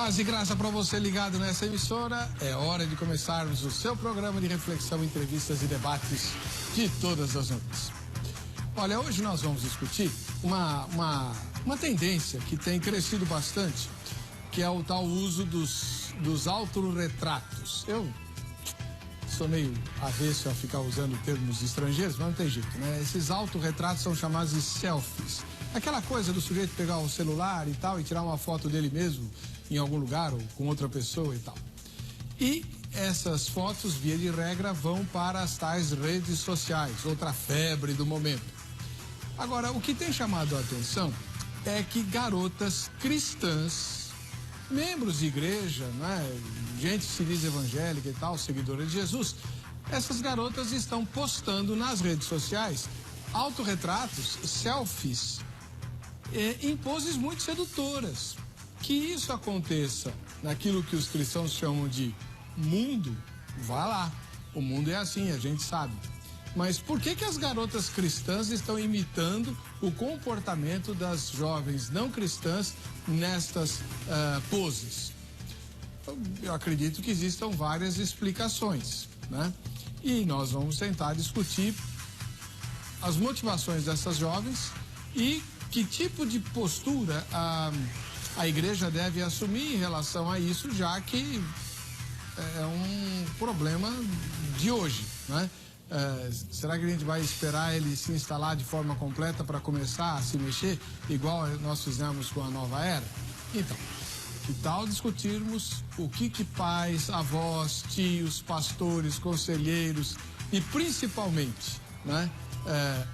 Paz e graça para você ligado nessa emissora. É hora de começarmos o seu programa de reflexão, entrevistas e debates de todas as noites. Olha, hoje nós vamos discutir uma tendência que tem crescido bastante, que é o tal uso dos autorretratos. Eu sou meio avesso a ficar usando termos estrangeiros, mas não tem jeito, né? Esses autorretratos são chamados de selfies. Aquela coisa do sujeito pegar o celular e tal e tirar uma foto dele mesmo em algum lugar ou com outra pessoa e tal. E essas fotos, via de regra, vão para as tais redes sociais, outra febre do momento. Agora, o que tem chamado a atenção é que garotas cristãs, membros de igreja, né, gente que se diz evangélica e tal, seguidora de Jesus, essas garotas estão postando nas redes sociais autorretratos, selfies, em poses muito sedutoras. Que isso aconteça naquilo que os cristãos chamam de mundo, vá lá. O mundo é assim, a gente sabe. Mas por que as garotas cristãs estão imitando o comportamento das jovens não cristãs nestas poses? Eu acredito que existam várias explicações, né? E nós vamos tentar discutir as motivações dessas jovens e que tipo de postura a igreja deve assumir em relação a isso, já que é um problema de hoje, né? Será que a gente vai esperar ele se instalar de forma completa para começar a se mexer, igual nós fizemos com a nova era? Então, que tal discutirmos o que pais, avós, tios, pastores, conselheiros e principalmente, né,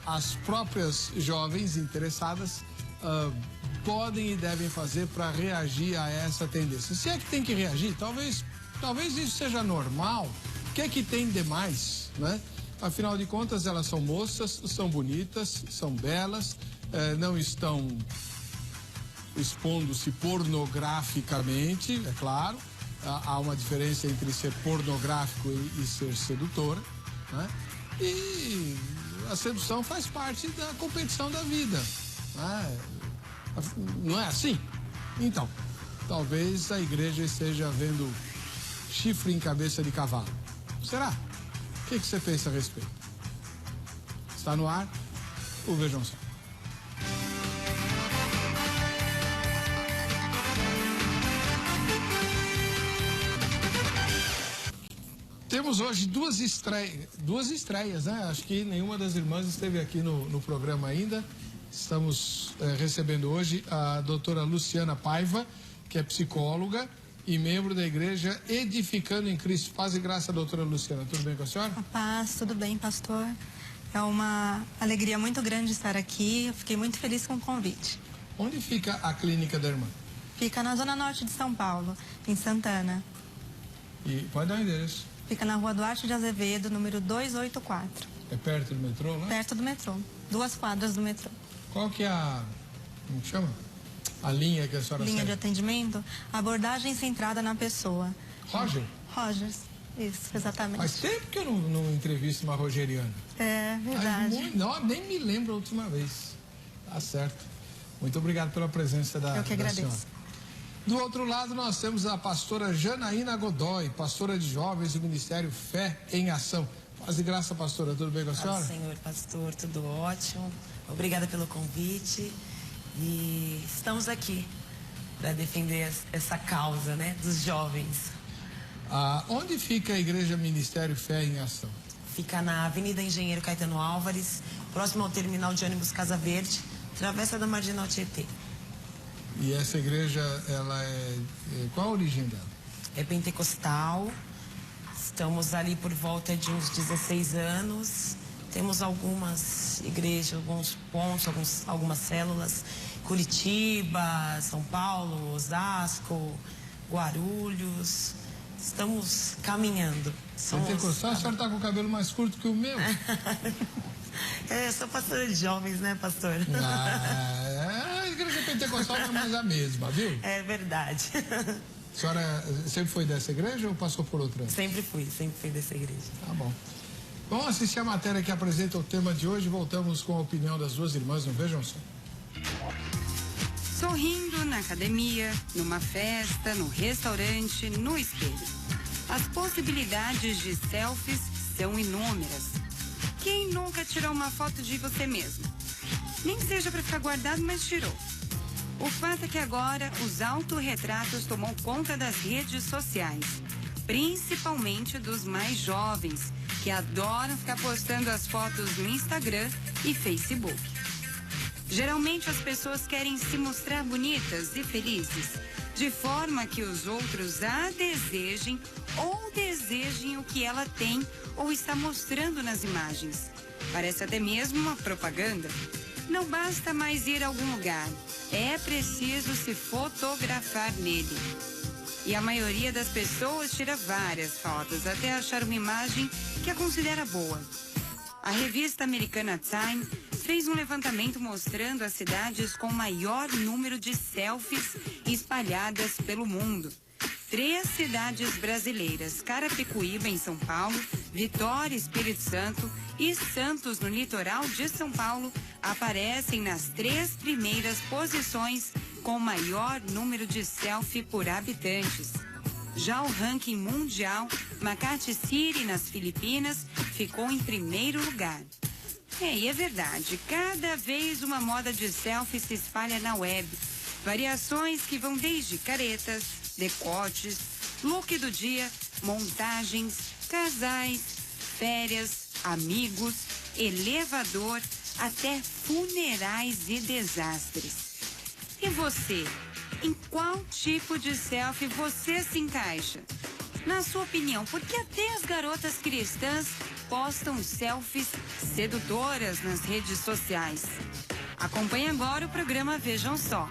as próprias jovens interessadas podem e devem fazer para reagir a essa tendência? Se é que tem que reagir, talvez isso seja normal. O que é que tem de mais, né? Afinal de contas, elas são moças, são bonitas, são belas, não estão expondo-se pornograficamente, é claro. Há uma diferença entre ser pornográfico e ser sedutora, né? E a sedução faz parte da competição da vida, né? Não é assim? Então, talvez a igreja esteja vendo chifre em cabeça de cavalo. Será? O que você pensa a respeito? Está no ar o Vejam Só. Temos hoje duas estreias, né? Acho que nenhuma das irmãs esteve aqui no programa ainda. Estamos recebendo hoje a doutora Luciana Paiva, que é psicóloga e membro da igreja Edificando em Cristo. Paz e graça, doutora Luciana. Tudo bem com a senhora? A paz, tudo bem, pastor. É uma alegria muito grande estar aqui. Eu fiquei muito feliz com o convite. Onde fica a clínica da irmã? Fica na zona norte de São Paulo, em Santana. E pode dar o endereço? Fica na rua Duarte de Azevedo, número 284. É perto do metrô, né? Perto do metrô. 2 quadras do metrô. Qual que é como chama? A linha que a senhora Linha segue? de atendimento, abordagem centrada na pessoa. Roger? Rogers, isso, exatamente. Faz tempo que eu não entrevisto uma rogeriana. É verdade. Não, nem me lembro a última vez. Tá certo. Muito obrigado pela presença da senhora. Eu que agradeço. Do outro lado, nós temos a pastora Janaína Godoy, pastora de jovens do Ministério Fé em Ação. Paz e graça, pastora. Tudo bem com a senhora? Paz do Senhor, pastor, tudo ótimo. Obrigada pelo convite. E estamos aqui para defender essa causa, né, dos jovens. Onde fica a Igreja Ministério Fé em Ação? Fica na Avenida Engenheiro Caetano Álvares, próximo ao terminal de ônibus Casa Verde, travessa da Marginal Tietê. E essa igreja, ela qual a origem dela? É pentecostal. Estamos ali por volta de uns 16 anos. Temos algumas igrejas, alguns pontos, algumas células. Curitiba, São Paulo, Osasco, Guarulhos. Estamos caminhando. Pentecostal, a senhora está com o cabelo mais curto que o meu. Eu sou pastora de jovens, né, pastor? A igreja pentecostal não é mais a mesma, viu? É verdade. A senhora sempre foi dessa igreja ou passou por outra? Sempre fui dessa igreja. Tá bom. Vamos assistir a matéria que apresenta o tema de hoje. Voltamos com a opinião das duas irmãs no Vejam Só. Sorrindo na academia, numa festa, no restaurante, no espelho. As possibilidades de selfies são inúmeras. Quem nunca tirou uma foto de você mesmo? Nem que seja para ficar guardado, mas tirou. O fato é que agora os autorretratos tomam conta das redes sociais, principalmente dos mais jovens, que adoram ficar postando as fotos no Instagram e Facebook. Geralmente as pessoas querem se mostrar bonitas e felizes, de forma que os outros a desejem ou desejem o que ela tem ou está mostrando nas imagens. Parece até mesmo uma propaganda. Não basta mais ir a algum lugar, é preciso se fotografar nele. E a maioria das pessoas tira várias fotos até achar uma imagem que a considera boa. A revista americana Time fez um levantamento mostrando as cidades com maior número de selfies espalhadas pelo mundo. 3 cidades brasileiras, Carapicuíba, em São Paulo, Vitória, Espírito Santo e Santos, no litoral de São Paulo, aparecem nas 3 primeiras posições com maior número de selfie por habitantes. Já o ranking mundial, Makati City, nas Filipinas, ficou em primeiro lugar. E é verdade, cada vez uma moda de selfie se espalha na web. Variações que vão desde caretas, decotes, look do dia, montagens, casais, férias, amigos, elevador, até funerais e desastres. E você? Em qual tipo de selfie você se encaixa? Na sua opinião, por que até as garotas cristãs postam selfies sedutoras nas redes sociais? Acompanhe agora o programa Vejam Só.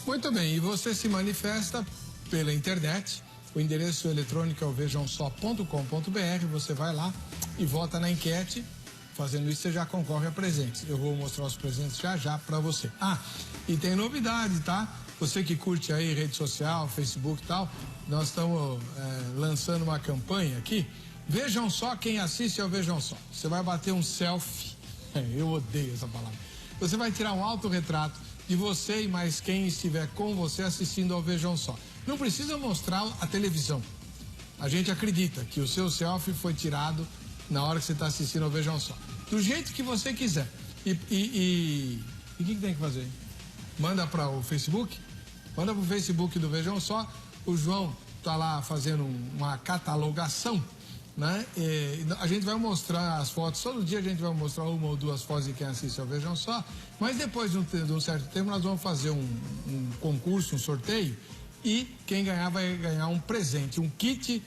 Muito bem, e você se manifesta pela internet. O endereço eletrônico é o vejamsó.com.br. Você vai lá e vota na enquete. Fazendo isso, você já concorre a presentes. Eu vou mostrar os presentes já para você. E tem novidade, tá? Você que curte aí rede social, Facebook e tal, nós estamos lançando uma campanha aqui. Vejam só quem assiste ao Vejam Só. Você vai bater um selfie. Eu odeio essa palavra. Você vai tirar um autorretrato de você e mais quem estiver com você assistindo ao Vejam Só. Não precisa mostrar a televisão. A gente acredita que o seu selfie foi tirado na hora que você está assistindo ao Vejam Só. Do jeito que você quiser. E o que tem que fazer? Manda para o Facebook. Manda para o Facebook do Vejam Só. O João está lá fazendo uma catalogação, né? E a gente vai mostrar as fotos. Todo dia a gente vai mostrar 1 ou 2 fotos de quem assiste ao Vejam Só. Mas depois de um certo tempo nós vamos fazer um concurso, um sorteio. E quem ganhar vai ganhar um presente, um kit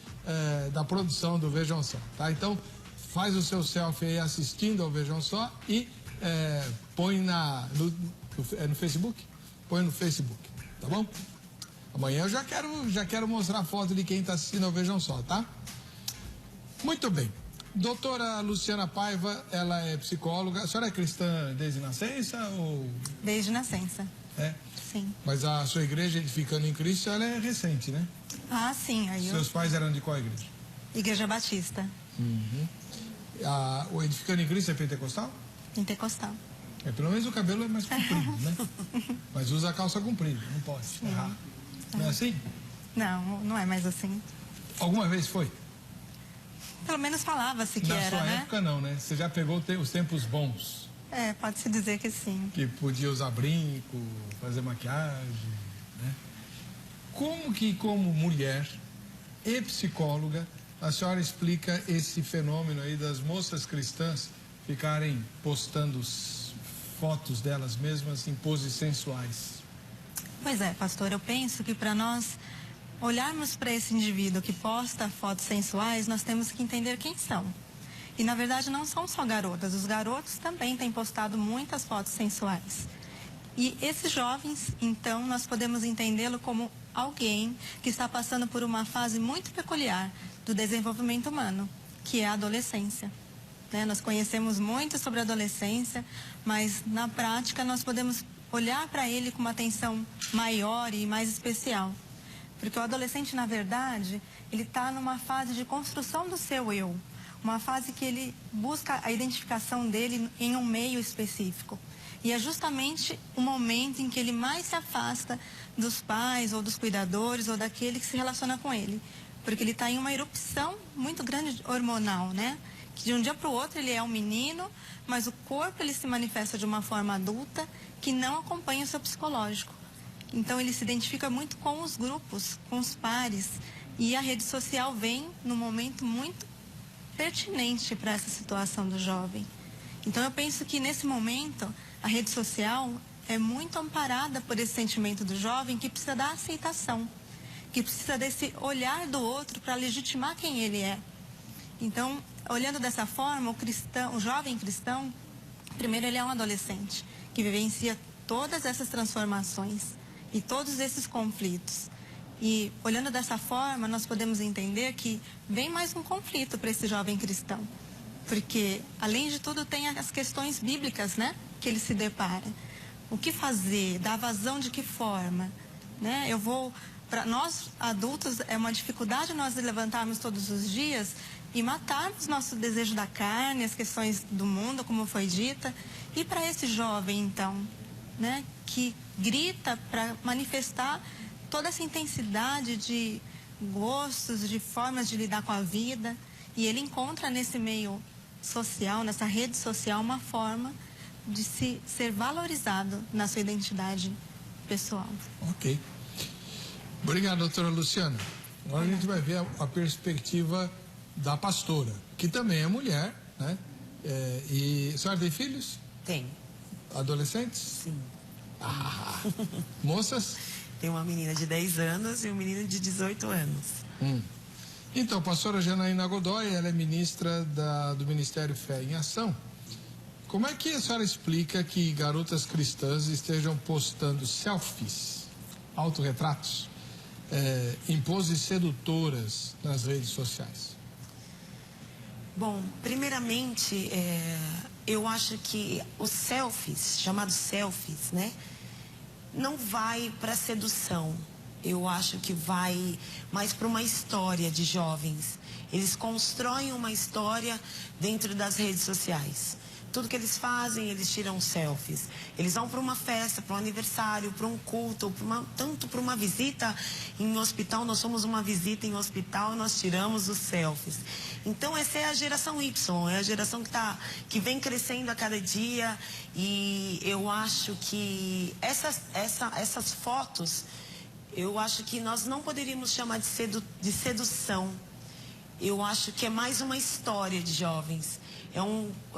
da produção do Vejam Só, tá? Então, faz o seu selfie aí assistindo ao Vejam Só e põe no Facebook? Põe no Facebook, tá bom? Amanhã eu já quero mostrar a foto de quem está assistindo ao Vejam Só, tá? Muito bem. Doutora Luciana Paiva, ela é psicóloga. A senhora é cristã desde nascença ou... Desde nascença. É? Sim. Mas a sua igreja, Edificando em Cristo, ela é recente, né? Sim. Seus pais eram de qual igreja? Igreja Batista. Uhum. O Edificando em Cristo é pentecostal? Pentecostal. Pelo menos o cabelo é mais comprido, né? Mas usa a calça comprida, não pode errar. Não é assim? Não é mais assim. Alguma vez foi? Pelo menos falava-se que era, né? Na sua época não, né? Você já pegou os tempos bons. Pode-se dizer que sim. Que podia usar brinco, fazer maquiagem, né? Como que, como mulher e psicóloga, a senhora explica esse fenômeno aí das moças cristãs ficarem postando fotos delas mesmas em poses sensuais? Pois é, pastor, eu penso que para nós olharmos para esse indivíduo que posta fotos sensuais, nós temos que entender quem são. E, na verdade, não são só garotas. Os garotos também têm postado muitas fotos sensuais. E esses jovens, então, nós podemos entendê-lo como alguém que está passando por uma fase muito peculiar do desenvolvimento humano, que é a adolescência. Nós conhecemos muito sobre a adolescência, mas, na prática, nós podemos olhar para ele com uma atenção maior e mais especial. Porque o adolescente, na verdade, ele está numa fase de construção do seu eu. Uma fase que ele busca a identificação dele em um meio específico. E é justamente o momento em que ele mais se afasta dos pais ou dos cuidadores ou daquele que se relaciona com ele. Porque ele está em uma erupção muito grande hormonal, né? Que de um dia para o outro ele é um menino, mas o corpo ele se manifesta de uma forma adulta que não acompanha o seu psicológico. Então ele se identifica muito com os grupos, com os pares. E a rede social vem num momento muito pertinente para essa situação do jovem. Então eu penso que nesse momento a rede social é muito amparada por esse sentimento do jovem que precisa da aceitação, que precisa desse olhar do outro para legitimar quem ele é. Então, olhando dessa forma, o jovem cristão, primeiro ele é um adolescente que vivencia todas essas transformações e todos esses conflitos. E olhando dessa forma, nós podemos entender que vem mais um conflito para esse jovem cristão. Porque, além de tudo, tem as questões bíblicas, né? Que ele se depara. O que fazer? Dar vazão de que forma? Né? Para nós adultos, é uma dificuldade nós levantarmos todos os dias e matarmos nosso desejo da carne, as questões do mundo, como foi dita. E para esse jovem, então, né? Que grita para manifestar toda essa intensidade de gostos, de formas de lidar com a vida. E ele encontra nesse meio social, nessa rede social, uma forma de ser valorizado na sua identidade pessoal. Ok. Obrigado, doutora Luciana. Agora a gente vai ver a perspectiva da pastora, que também é mulher, né? E a senhora tem filhos? Tenho. Adolescentes? Sim. Moças? Tem uma menina de 10 anos e um menino de 18 anos. Então, pastora Janaína Godoy, ela é ministra do Ministério Fé em Ação. Como é que a senhora explica que garotas cristãs estejam postando selfies, autorretratos, em poses sedutoras nas redes sociais? Bom, primeiramente, eu acho que os selfies, chamados selfies, né? Não vai para sedução. Eu acho que vai mais para uma história de jovens. Eles constroem uma história dentro das redes sociais. Tudo que eles fazem, eles tiram selfies. Eles vão para uma festa, para um aniversário, para um culto, tanto para uma visita em hospital. Nós somos uma visita em hospital e nós tiramos os selfies. Então essa é a geração Y, é a geração que vem crescendo a cada dia. E eu acho que essas fotos, eu acho que nós não poderíamos chamar de sedução. Eu acho que é mais uma história de jovens. É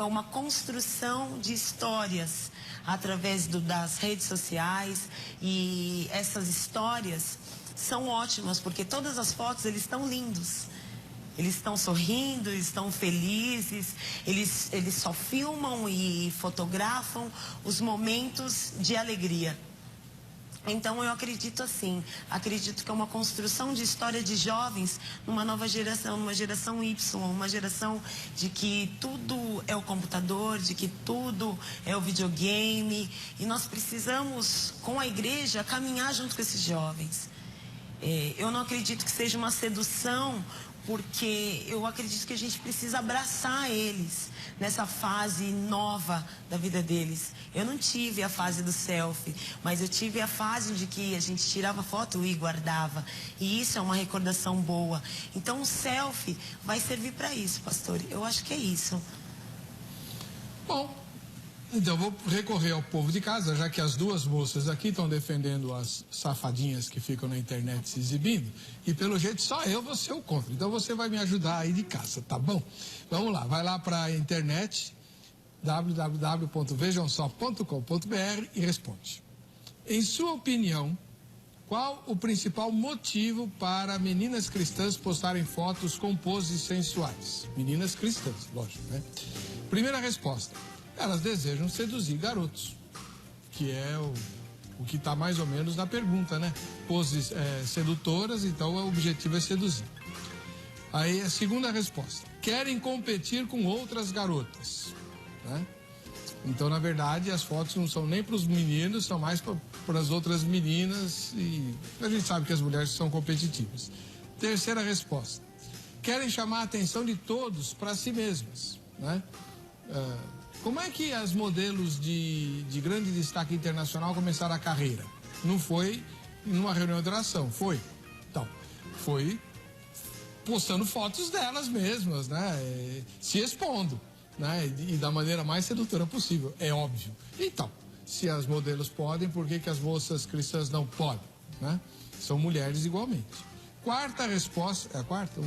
uma construção de histórias através das redes sociais. E essas histórias são ótimas, porque todas as fotos, eles estão lindos. Eles estão sorrindo, eles estão felizes. Eles só filmam e fotografam os momentos de alegria. Então eu acredito assim, acredito que é uma construção de história de jovens numa nova geração, numa geração Y, uma geração de que tudo é o computador, de que tudo é o videogame. E nós precisamos, com a igreja, caminhar junto com esses jovens. Eu não acredito que seja uma sedução, porque eu acredito que a gente precisa abraçar eles nessa fase nova da vida deles. Eu não tive a fase do selfie, mas eu tive a fase de que a gente tirava foto e guardava. E isso é uma recordação boa. Então o selfie vai servir para isso, pastor. Eu acho que é isso. Bom, então vou recorrer ao povo de casa, já que as duas moças aqui estão defendendo as safadinhas que ficam na internet se exibindo, e pelo jeito só eu vou ser o contra. Então você vai me ajudar aí de casa, tá bom? Vamos lá, vai lá para a internet, www.vejamsó.com.br e responde. Em sua opinião, qual o principal motivo para meninas cristãs postarem fotos com poses sensuais? Meninas cristãs, lógico, né? Primeira resposta. Elas desejam seduzir garotos, que é o que está mais ou menos na pergunta, né? Poses sedutoras, então o objetivo é seduzir. Aí a segunda resposta. Querem competir com outras garotas, né? Então, na verdade, as fotos não são nem para os meninos, são mais para as outras meninas, e a gente sabe que as mulheres são competitivas. Terceira resposta. Querem chamar a atenção de todos para si mesmas, né? como é que as modelos de grande destaque internacional começaram a carreira? Não foi numa reunião de oração, foi? Então, foi postando fotos delas mesmas, né? Se expondo, né? E da maneira mais sedutora possível, é óbvio. Então, se as modelos podem, por que as moças cristãs não podem, né? São mulheres igualmente. Quarta resposta, é a quarta?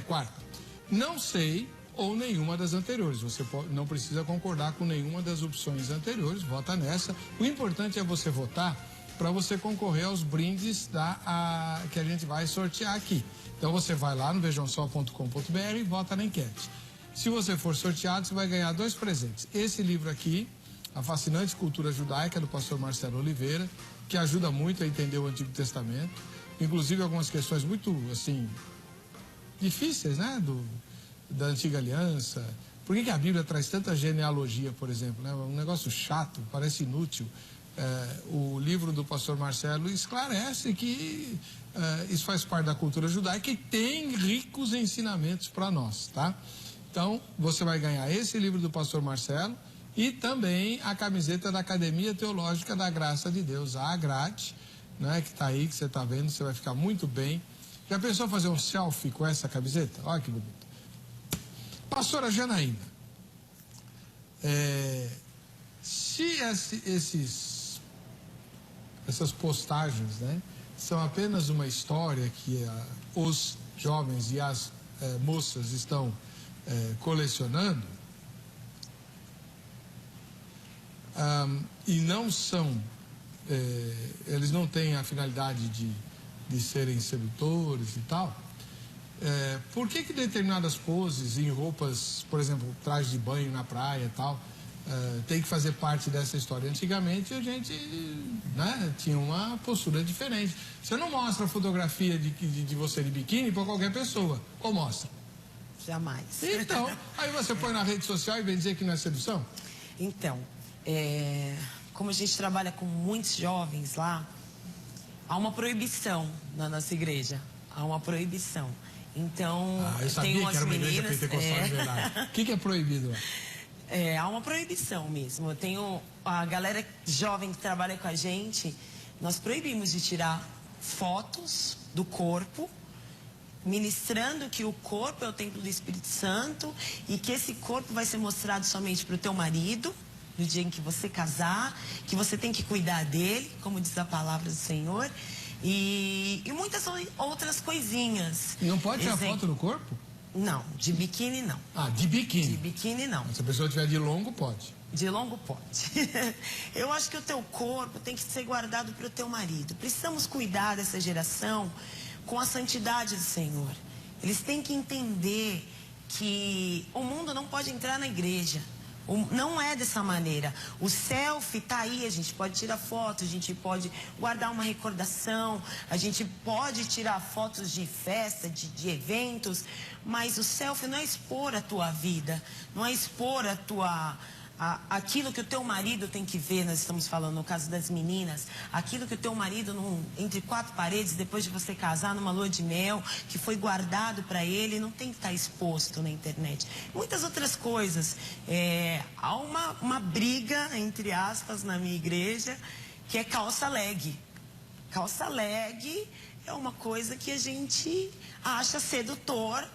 Quarta. Não sei ou nenhuma das anteriores. Você não precisa concordar com nenhuma das opções anteriores, vota nessa. O importante é você votar para você concorrer aos brindes que a gente vai sortear aqui. Então você vai lá no vejamsó.com.br e vota na enquete. Se você for sorteado, você vai ganhar 2 presentes. Esse livro aqui, A Fascinante Cultura Judaica, do pastor Marcelo Oliveira, que ajuda muito a entender o Antigo Testamento, inclusive algumas questões muito, assim, difíceis, né, da Antiga Aliança. Por que a Bíblia traz tanta genealogia, por exemplo, né? Um negócio chato, parece inútil. O livro do pastor Marcelo esclarece que isso faz parte da cultura judaica e tem ricos ensinamentos para nós, tá? Então, você vai ganhar esse livro do pastor Marcelo e também a camiseta da Academia Teológica da Graça de Deus, a AGRADE, né, que está aí, que você está vendo, você vai ficar muito bem. Já pensou fazer um selfie com essa camiseta? Olha que bonito. Pastora Janaína, se essas postagens, né, são apenas uma história que os jovens e as moças estão colecionando, e não são, eles não têm a finalidade de serem sedutores e tal, por que determinadas poses em roupas, por exemplo, traje de banho na praia e tal, tem que fazer parte dessa história? Antigamente a gente, né, tinha uma postura diferente. Você não mostra a fotografia de você de biquíni para qualquer pessoa, ou mostra? Jamais. Então, aí você põe na rede social e vem dizer que não é sedução? Então, como a gente trabalha com muitos jovens lá, há uma proibição na nossa igreja. Há uma proibição. Então, eu sabia tem umas que era uma meninas... igreja pentecostal de verdade. O que é proibido? Há uma proibição mesmo. Eu tenho a galera jovem que trabalha com a gente, nós proibimos de tirar fotos do corpo, ministrando que o corpo é o templo do Espírito Santo e que esse corpo vai ser mostrado somente para o teu marido, no dia em que você casar, que você tem que cuidar dele, como diz a palavra do Senhor, e muitas outras coisinhas. Não pode tirar foto do corpo? Não, de biquíni não. Ah, de biquíni? De biquíni não. Se a pessoa estiver de longo, pode. De longo pode. Eu acho que o teu corpo tem que ser guardado para o teu marido. Precisamos cuidar dessa geração com a santidade do Senhor. Eles têm que entender que o mundo não pode entrar na igreja. Não é dessa maneira. O selfie tá aí, a gente pode tirar foto, a gente pode guardar uma recordação, a gente pode tirar fotos de festa, de eventos, mas o selfie não é expor a tua vida, não é expor aquilo que o teu marido tem que ver. Nós estamos falando no caso das meninas, aquilo que o teu marido, entre 4 paredes, depois de você casar numa lua de mel, que foi guardado para ele, não tem que estar exposto na internet. Muitas outras coisas. Há uma briga, entre aspas, na minha igreja, que é calça leg. Calça leg é uma coisa que a gente acha sedutor.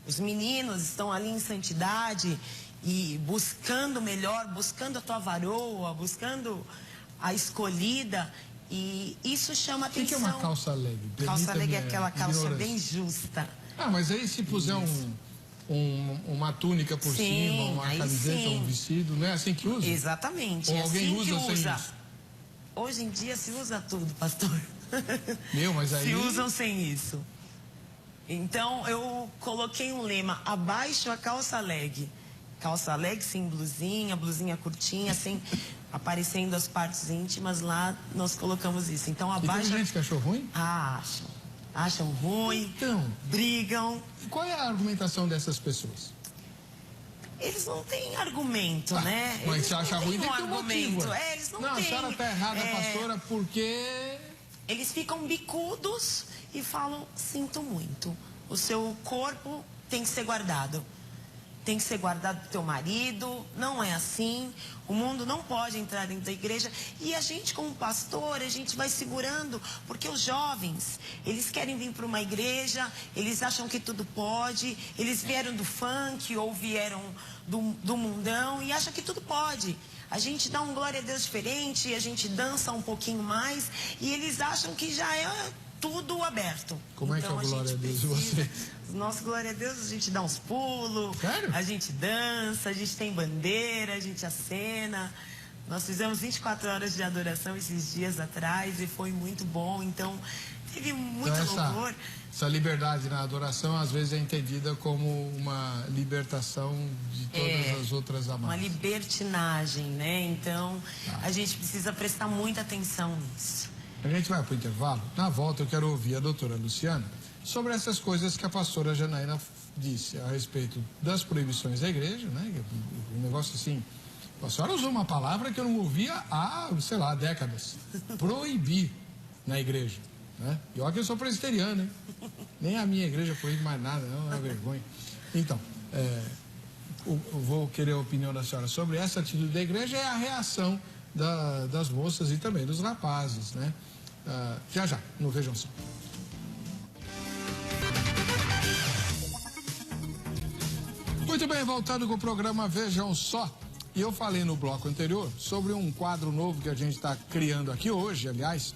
Os meninos estão ali em santidade e buscando o melhor, buscando a tua varoa, buscando a escolhida, e isso chama atenção. O que é uma calça leg? Calça leg é aquela calça bem justa. Ah, mas aí se puser uma túnica por cima, uma camiseta, um vestido, não é assim que usa? Exatamente. Ou alguém assim usa sem isso? Hoje em dia se usa tudo, pastor. Mas aí... Se usam sem isso. Então eu coloquei um lema: abaixo a calça leg. Calça leg sem blusinha, blusinha curtinha, sem aparecendo as partes íntimas. Lá nós colocamos isso. Então abaixo. E tem gente que achou ruim? Acham ruim. Então, brigam. Qual é a argumentação dessas pessoas? Eles não têm argumento, né? Mas se acha ruim, tem que ter um motivo. Eles não têm. A senhora está errada, pastora, porque... Eles ficam bicudos e falam: sinto muito, o seu corpo tem que ser guardado. tem que ser guardado do teu marido. Não é assim. O mundo não pode entrar dentro da igreja. E a gente, como pastor, a gente vai segurando, porque os jovens, eles querem vir para uma igreja, eles acham que tudo pode, eles vieram do funk ou vieram do mundão e acham que tudo pode. A gente dá um glória a Deus diferente, a gente dança um pouquinho mais e eles acham que já é tudo aberto. Como então, é que é o glória a Deus de você? Nosso glória a Deus, a gente dá uns pulos, sério? A gente dança, a gente tem bandeira, a gente acena. Nós fizemos 24 horas de adoração esses dias atrás e foi muito bom. Então, teve muito louvor. Essa liberdade na adoração, às vezes, é entendida como uma libertação de todas as outras amarras. Uma libertinagem, né? Então, a gente precisa prestar muita atenção nisso. A gente vai para o intervalo. Na volta, eu quero ouvir a doutora Luciana sobre essas coisas que a pastora Janaína disse a respeito das proibições da igreja, né? Um negócio assim. A senhora usou uma palavra que eu não ouvia há, sei lá, décadas. Proibir na igreja. Né? E olha que eu sou presbiteriano, hein? Nem a minha igreja proíbe mais nada, não é vergonha. Então, eu vou querer a opinião da senhora sobre essa atitude da igreja e a reação das moças e também dos rapazes, né? Já, no Vejam Só. Muito bem, voltando com o programa Vejam Só. E eu falei no bloco anterior sobre um quadro novo que a gente está criando aqui hoje, aliás,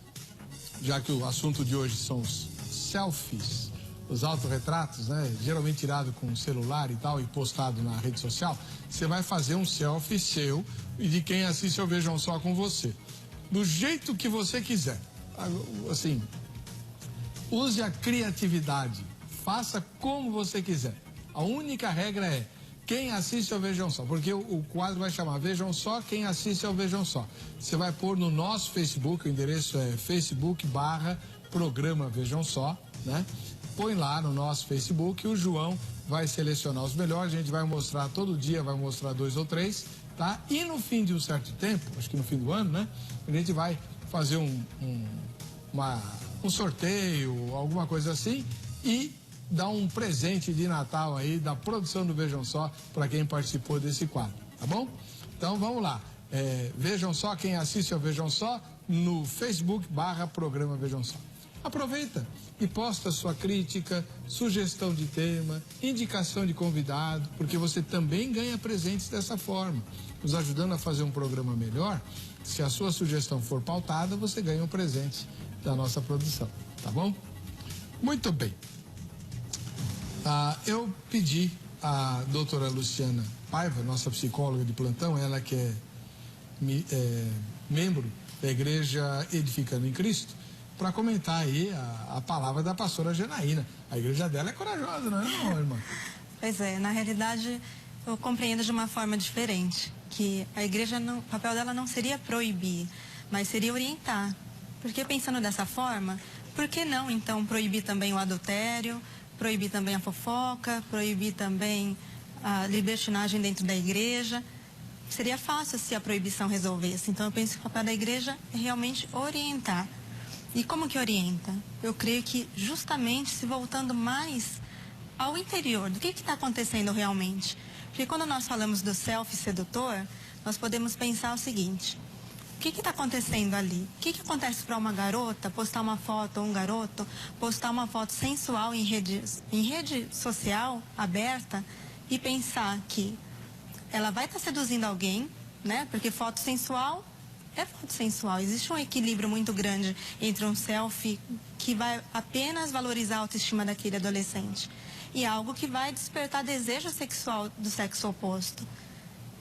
já que o assunto de hoje são os selfies, os autorretratos, né? Geralmente tirado com o celular e tal e postado na rede social. Você vai fazer um selfie seu e de quem assiste ao Vejam Só com você. Do jeito que você quiser. Assim, use a criatividade. Faça como você quiser. A única regra é quem assiste ao Vejam Só, porque o quadro vai chamar Vejam Só, quem assiste ao Vejam Só. Você vai pôr no nosso Facebook, o endereço é facebook.com/programa Vejam Só, né? Põe lá no nosso Facebook, o João vai selecionar os melhores, a gente vai mostrar todo dia, vai mostrar 2 ou 3, tá? E no fim de um certo tempo, acho que no fim do ano, né? A gente vai fazer um sorteio, alguma coisa assim, e dar um presente de Natal aí da produção do Vejam Só para quem participou desse quadro, tá bom? Então vamos lá, Vejam Só, quem assiste ao Vejam Só no Facebook/programa Vejam Só. Aproveita e posta sua crítica, sugestão de tema, indicação de convidado, porque você também ganha presentes dessa forma, nos ajudando a fazer um programa melhor. Se a sua sugestão for pautada, você ganha um presente da nossa produção, tá bom? Muito bem. Eu pedi à doutora Luciana Paiva, nossa psicóloga de plantão, ela que é membro da Igreja Edificando em Cristo, para comentar aí a palavra da pastora Janaína. A igreja dela é corajosa, não é, não, irmã? Pois é, na realidade, eu compreendo de uma forma diferente, que a igreja, o papel dela não seria proibir, mas seria orientar. Porque pensando dessa forma, por que não, então, proibir também o adultério, proibir também a fofoca, proibir também a libertinagem dentro da igreja? Seria fácil se a proibição resolvesse. Então, eu penso que o papel da igreja é realmente orientar. E como que orienta? Eu creio que justamente se voltando mais ao interior, do que está acontecendo realmente. Porque quando nós falamos do selfie sedutor, nós podemos pensar o seguinte: o que está acontecendo ali? O que acontece para uma garota postar uma foto, ou um garoto postar uma foto sensual em rede social aberta e pensar que ela vai estar seduzindo alguém, né? Porque foto sensual é foto sensual. Existe um equilíbrio muito grande entre um selfie que vai apenas valorizar a autoestima daquele adolescente e algo que vai despertar desejo sexual do sexo oposto.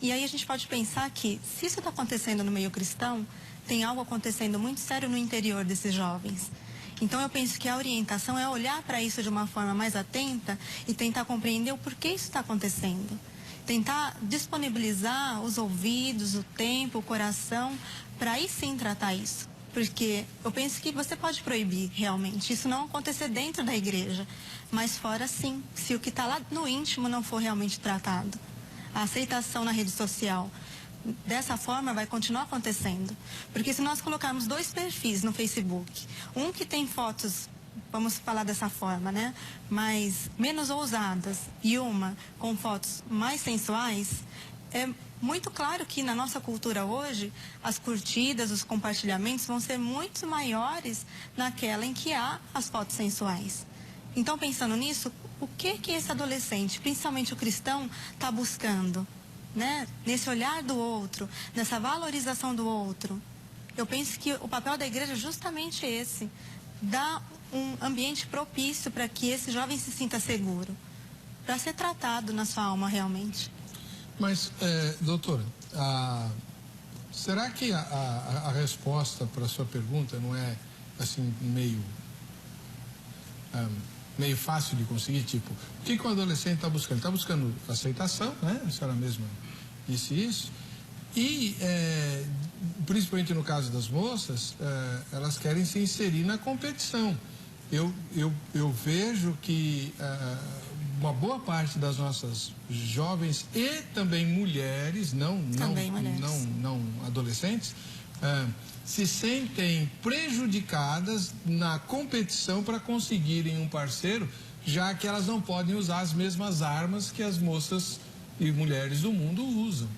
E aí a gente pode pensar que, se isso está acontecendo no meio cristão, tem algo acontecendo muito sério no interior desses jovens. Então eu penso que a orientação é olhar para isso de uma forma mais atenta e tentar compreender o porquê isso está acontecendo. Tentar disponibilizar os ouvidos, o tempo, o coração, para aí sim tratar isso. Porque eu penso que você pode proibir realmente isso não acontecer dentro da igreja, mas fora sim, se o que está lá no íntimo não for realmente tratado. A aceitação na rede social, dessa forma, vai continuar acontecendo. Porque se nós colocarmos 2 perfis no Facebook, um que tem fotos vamos falar dessa forma, né? Mais menos ousadas e uma com fotos mais sensuais, é muito claro que na nossa cultura hoje, as curtidas, os compartilhamentos vão ser muito maiores naquela em que há as fotos sensuais. Então, pensando nisso, o que esse adolescente, principalmente o cristão, está buscando, né? Nesse olhar do outro, nessa valorização do outro. Eu penso que o papel da igreja é justamente esse, dar um ambiente propício para que esse jovem se sinta seguro, para ser tratado na sua alma realmente. Mas, doutora, será que a resposta para a sua pergunta não é, assim, meio fácil de conseguir? Tipo, o que o adolescente está buscando? Está buscando aceitação, né? A senhora mesma disse isso. E, principalmente no caso das moças, elas querem se inserir na competição. Eu vejo que uma boa parte das nossas jovens e também mulheres, não adolescentes, se sentem prejudicadas na competição para conseguirem um parceiro, já que elas não podem usar as mesmas armas que as moças e mulheres do mundo usam,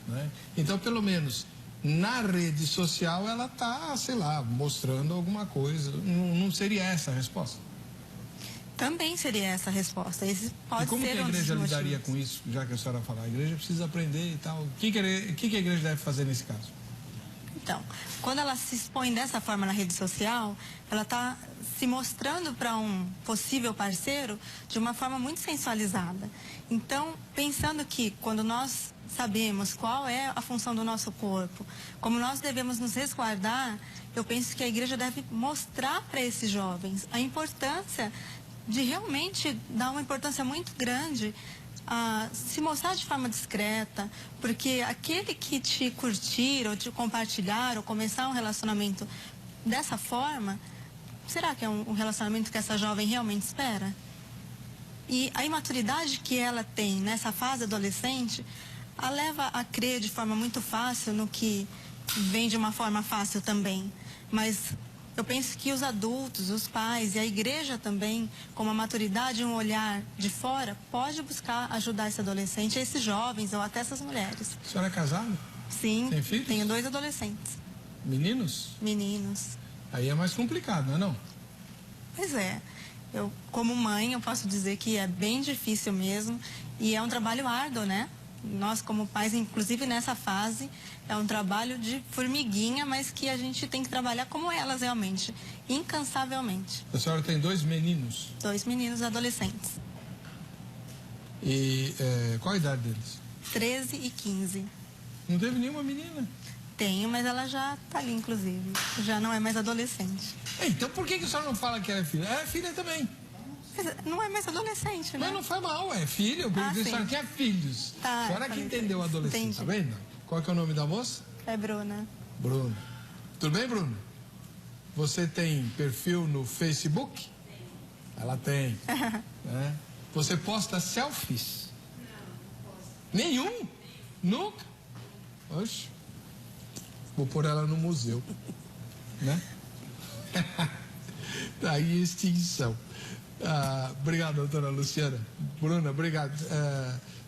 né? Então, pelo menos na rede social, ela está, sei lá, mostrando alguma coisa. Não seria essa a resposta? Também seria essa a resposta. Esse pode ser. E como que a igreja lidaria com isso, já que a senhora falar? A igreja precisa aprender e tal. O que a igreja deve fazer nesse caso? Então, quando ela se expõe dessa forma na rede social, ela está se mostrando para um possível parceiro de uma forma muito sensualizada. Então, pensando que quando nós sabemos qual é a função do nosso corpo, como nós devemos nos resguardar, eu penso que a igreja deve mostrar para esses jovens a importância de realmente dar uma importância muito grande a se mostrar de forma discreta, porque aquele que te curtir ou te compartilhar ou começar um relacionamento dessa forma, será que é um relacionamento que essa jovem realmente espera? E a imaturidade que ela tem nessa fase adolescente a leva a crer de forma muito fácil no que vem de uma forma fácil também. Mas eu penso que os adultos, os pais e a igreja também, com uma maturidade e um olhar de fora, pode buscar ajudar esse adolescente, esses jovens ou até essas mulheres. A senhora é casada? Sim. Tem filhos? Tenho 2 adolescentes. Meninos? Meninos. Aí é mais complicado, não é não? Pois é. Eu, como mãe, eu posso dizer que é bem difícil mesmo e é um trabalho árduo, né? Nós, como pais, inclusive nessa fase, é um trabalho de formiguinha, mas que a gente tem que trabalhar como elas realmente, incansavelmente. A senhora tem 2 meninos? 2 meninos adolescentes. E qual a idade deles? 13 e 15. Não teve nenhuma menina? Tenho, mas ela já está ali, inclusive. Já não é mais adolescente. Então por que a senhora não fala que ela é filha? Ela é filha também. Não é mais adolescente, né? Mas não faz mal, é filha. Eu perguntei se a senhora tinha filhos. Tá, a senhora que entendeu o adolescente, tá vendo? Qual que é o nome da moça? É Bruna. Bruna. Tudo bem, Bruna? Você tem perfil no Facebook? Ela tem. Né? Você posta selfies? Não posto. Nenhum? Nunca? Oxe. Vou pôr ela no museu. Né? Tá aí em extinção. Obrigado, doutora Luciana. Bruna, obrigado.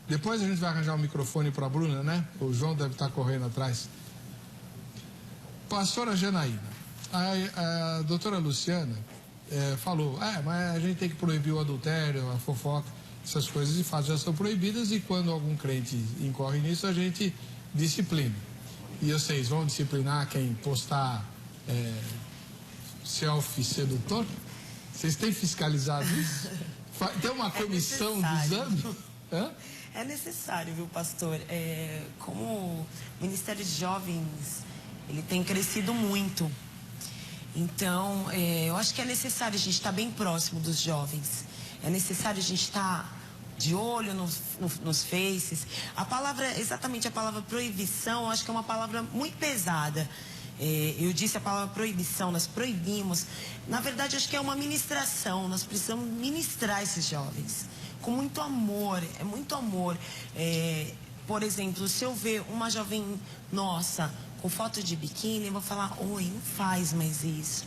Depois a gente vai arranjar um microfone para a Bruna, né? O João deve estar correndo atrás. Pastora Janaína, a doutora Luciana falou, mas a gente tem que proibir o adultério, a fofoca, essas coisas de fato já são proibidas e quando algum crente incorre nisso, a gente disciplina. E vocês vão disciplinar quem postar selfie sedutor? Vocês têm fiscalizado isso? Tem uma comissão de exame? É necessário, viu, pastor? Como o Ministério de Jovens, ele tem crescido muito. Então, eu acho que é necessário a gente estar bem próximo dos jovens. É necessário a gente estar de olho nos faces. A palavra, exatamente a palavra proibição, eu acho que é uma palavra muito pesada. Eu disse a palavra proibição, nós proibimos. Na verdade, acho que é uma ministração. Nós precisamos ministrar esses jovens com muito amor, é muito amor. Por exemplo, se eu ver uma jovem nossa com foto de biquíni, eu vou falar, oi, não faz mais isso.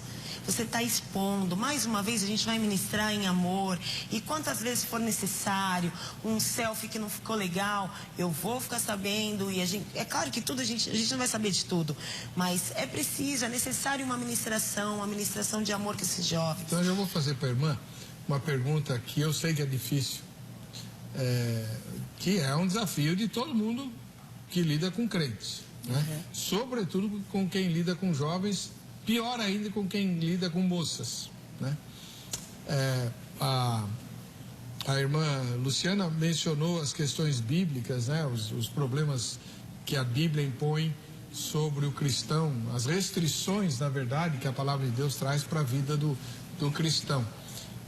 você está expondo. Mais uma vez, a gente vai ministrar em amor. E quantas vezes for necessário, um selfie que não ficou legal, eu vou ficar sabendo. E é claro que tudo a gente não vai saber de tudo. Mas é preciso, é necessário uma ministração de amor com esses jovens. Então, eu já vou fazer para a irmã uma pergunta que eu sei que é difícil. Que é um desafio de todo mundo que lida com crentes, né? Sobretudo com quem lida com jovens, pior ainda com quem lida com moças, né? A irmã Luciana mencionou as questões bíblicas, né? Os problemas que a Bíblia impõe sobre o cristão, as restrições, na verdade, que a palavra de Deus traz para a vida do cristão.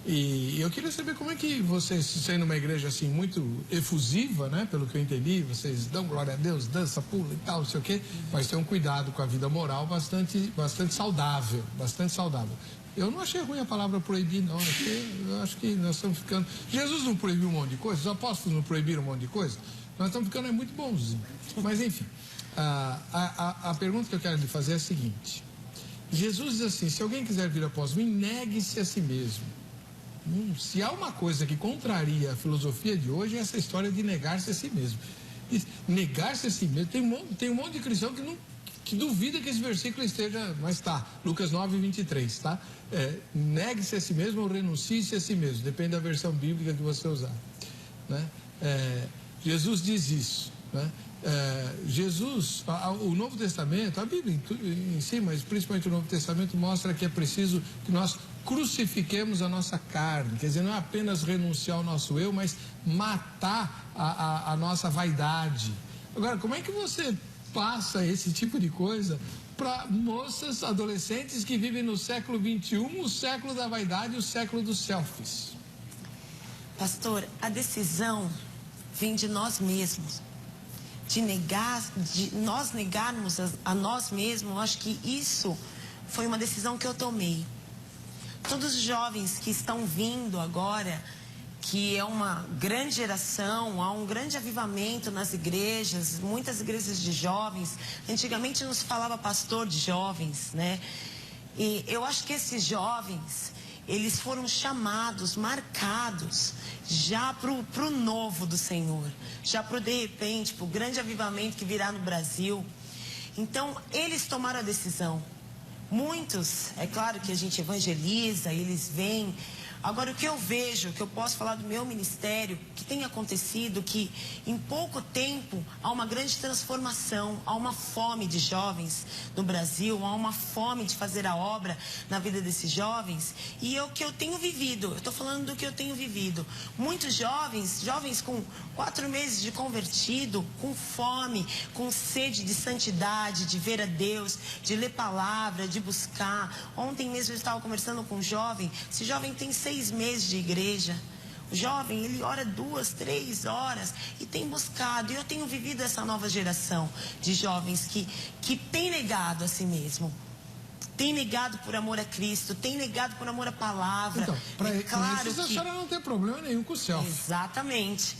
E eu queria saber como é que vocês, sendo uma igreja assim muito efusiva, né, pelo que eu entendi, vocês dão glória a Deus, dança, pula e tal, não sei o quê, mas tem um cuidado com a vida moral bastante saudável, bastante saudável. Eu não achei ruim a palavra proibir, não, eu acho que nós estamos ficando... Jesus não proibiu um monte de coisa, os apóstolos não proibiram um monte de coisa, nós estamos ficando muito bonzinhos. Mas enfim, a pergunta que eu quero lhe fazer é a seguinte: Jesus diz assim, se alguém quiser vir após mim, negue-se a si mesmo. Se há uma coisa que contraria a filosofia de hoje, é essa história de negar-se a si mesmo. Negar-se a si mesmo, tem um monte de cristão que duvida que esse versículo esteja, mas tá, Lucas 9:23, tá? Negue-se a si mesmo ou renuncie-se a si mesmo, depende da versão bíblica que você usar, né? Jesus diz isso, né? Jesus, o Novo Testamento, a Bíblia em si, mas principalmente o Novo Testamento, mostra que é preciso que nós crucifiquemos a nossa carne, quer dizer, não é apenas renunciar ao nosso eu, mas matar a nossa vaidade. Agora, como é que você passa esse tipo de coisa para moças, adolescentes que vivem no século XXI, o século da vaidade, o século dos selfies? Pastor, a decisão vem de nós mesmos. De nós negarmos a nós mesmos. Eu acho que isso foi uma decisão que eu tomei. Todos os jovens que estão vindo agora, que é uma grande geração, há um grande avivamento nas igrejas, muitas igrejas de jovens. Antigamente não se falava pastor de jovens, né? E eu acho que esses jovens, eles foram chamados, marcados, já pro novo do Senhor, já pro de repente, pro grande avivamento que virá no Brasil. Então, eles tomaram a decisão. Muitos, é claro que a gente evangeliza, eles vêm. Agora, o que eu vejo, que eu posso falar do meu ministério, que tem acontecido, que em pouco tempo há uma grande transformação, há uma fome de jovens no Brasil, há uma fome de fazer a obra na vida desses jovens. E é o que eu tenho vivido, eu estou falando do que eu tenho vivido. Muitos jovens com 4 meses de convertido, com fome, com sede de santidade, de ver a Deus, de ler palavra, de buscar. Ontem mesmo eu estava conversando com um jovem, esse jovem tem 6 meses de igreja. O jovem, ele ora 2, 3 horas e tem buscado. E eu tenho vivido essa nova geração de jovens que tem negado a si mesmo. Tem negado por amor a Cristo, tem negado por amor à palavra. Então, para isso a senhora não tem problema nenhum com o selfie. Exatamente.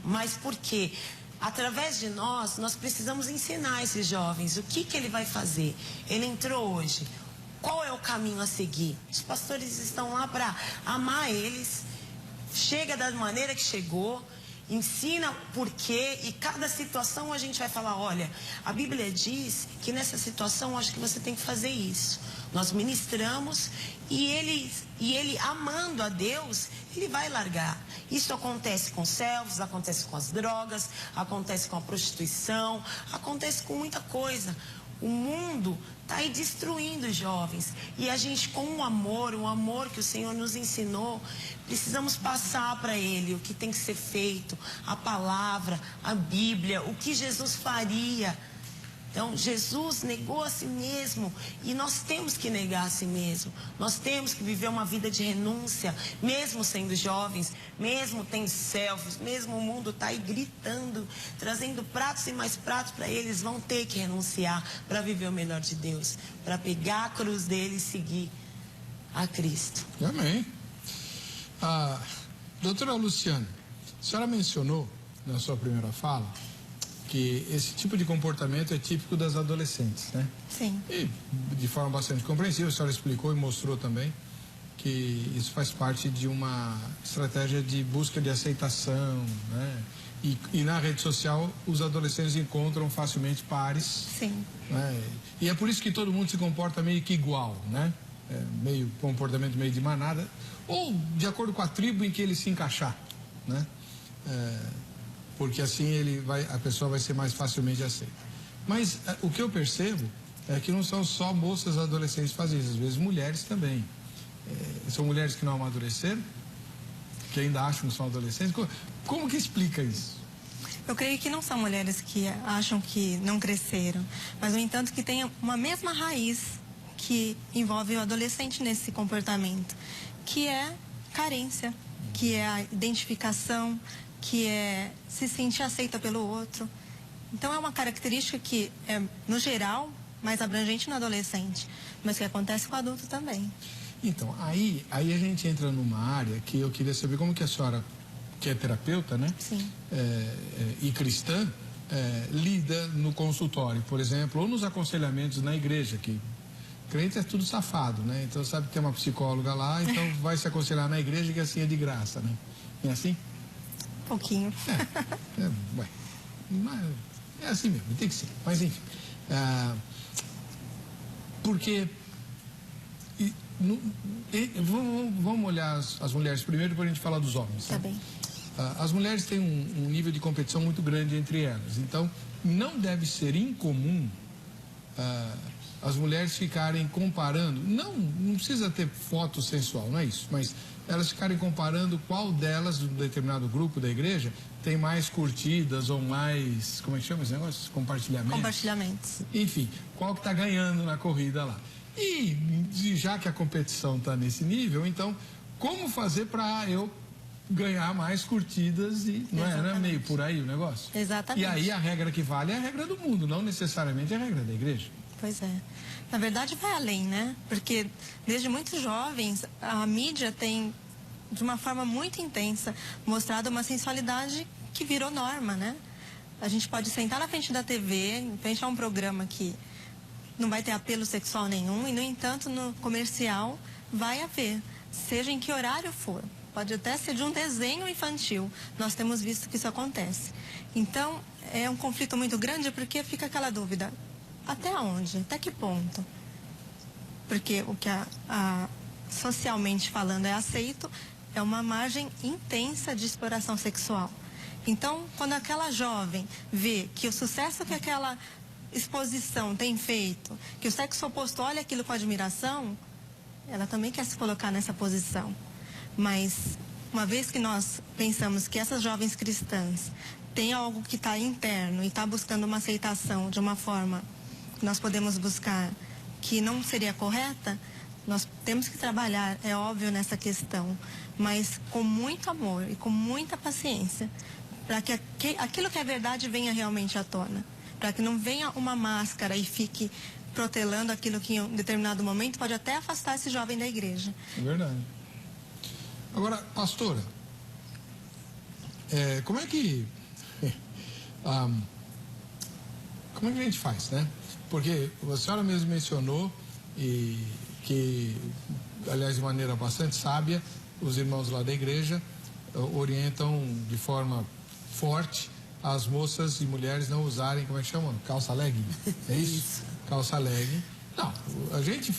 Mas por quê? Através de nós precisamos ensinar esses jovens o que ele vai fazer. Ele entrou hoje. Qual é o caminho a seguir? Os pastores estão lá para amar eles. Chega da maneira que chegou, ensina por quê, e cada situação a gente vai falar, olha, a Bíblia diz que nessa situação eu acho que você tem que fazer isso. Nós ministramos e ele amando a Deus, ele vai largar. Isso acontece com selfies, acontece com as drogas, acontece com a prostituição, acontece com muita coisa. O mundo está aí destruindo os jovens. E a gente, com o amor que o Senhor nos ensinou, precisamos passar para ele o que tem que ser feito, a palavra, a Bíblia, o que Jesus faria. Então, Jesus negou a si mesmo e nós temos que negar a si mesmo. Nós temos que viver uma vida de renúncia, mesmo sendo jovens, mesmo tendo selfies, mesmo o mundo está aí gritando, trazendo pratos e mais pratos para eles, vão ter que renunciar para viver o melhor de Deus, para pegar a cruz dele e seguir a Cristo. Amém. Doutora Luciana, a senhora mencionou na sua primeira fala que esse tipo de comportamento é típico das adolescentes, né? Sim. E de forma bastante compreensível, a senhora explicou e mostrou também que isso faz parte de uma estratégia de busca de aceitação, né? E na rede social os adolescentes encontram facilmente pares. Sim. Né? E é por isso que todo mundo se comporta meio que igual, né? Meio comportamento meio de manada, ou de acordo com a tribo em que ele se encaixar, né? Porque assim a pessoa vai ser mais facilmente aceita. Mas o que eu percebo é que não são só moças adolescentes que fazem isso, às vezes mulheres também. São mulheres que não amadureceram, que ainda acham que são adolescentes. Como que explica isso? Eu creio que não são mulheres que acham que não cresceram, mas, no entanto, que tem uma mesma raiz que envolve o adolescente nesse comportamento, que é carência, que é a identificação, que é se sentir aceita pelo outro. Então, é uma característica que é, no geral, mais abrangente no adolescente, mas que acontece com o adulto também. Então, aí a gente entra numa área que eu queria saber como que a senhora, que é terapeuta, né? Sim. E cristã, lida no consultório, por exemplo, ou nos aconselhamentos na igreja, que crente é tudo safado, né? Então sabe que tem uma psicóloga lá, então vai se aconselhar na igreja que assim é de graça, né? É assim? Um pouquinho. É assim mesmo, tem que ser. Mas enfim, porque vamos olhar as mulheres primeiro para a gente falar dos homens. Tá bem. As mulheres têm um nível de competição muito grande entre elas, então não deve ser incomum as mulheres ficarem comparando, não precisa ter foto sensual, não é isso, mas elas ficarem comparando qual delas, do determinado grupo da igreja, tem mais curtidas ou mais, como é que chama esse negócio? Compartilhamentos? Compartilhamentos. Enfim, qual que está ganhando na corrida lá. E já que a competição está nesse nível, então, como fazer para eu ganhar mais curtidas e não é meio por aí o negócio? Exatamente. E aí a regra que vale é a regra do mundo, não necessariamente a regra da igreja. Pois é. Na verdade, vai além, né? Porque desde muito jovens, a mídia tem, de uma forma muito intensa, mostrado uma sensualidade que virou norma, né? A gente pode sentar na frente da TV, em frente a um programa que não vai ter apelo sexual nenhum, e, no entanto, no comercial vai haver, seja em que horário for. Pode até ser de um desenho infantil. Nós temos visto que isso acontece. Então, é um conflito muito grande porque fica aquela dúvida. Até onde? Até que ponto? Porque o que socialmente falando é aceito é uma margem intensa de exploração sexual. Então, quando aquela jovem vê que o sucesso que aquela exposição tem feito, que o sexo oposto olha aquilo com admiração, ela também quer se colocar nessa posição. Mas, uma vez que nós pensamos que essas jovens cristãs têm algo que está interno e está buscando uma aceitação de uma forma que nós podemos buscar que não seria correta, nós temos que trabalhar, é óbvio, nessa questão, mas com muito amor e com muita paciência, para que aquilo que é verdade venha realmente à tona, para que não venha uma máscara e fique protelando aquilo que em um determinado momento pode até afastar esse jovem da igreja. É verdade. Agora, pastora, como é que a gente faz, né? Porque a senhora mesmo mencionou e que, aliás, de maneira bastante sábia, os irmãos lá da igreja orientam de forma forte as moças e mulheres não usarem, como é que chamam? Calça legging? É isso? Calça legging. Não, a gente...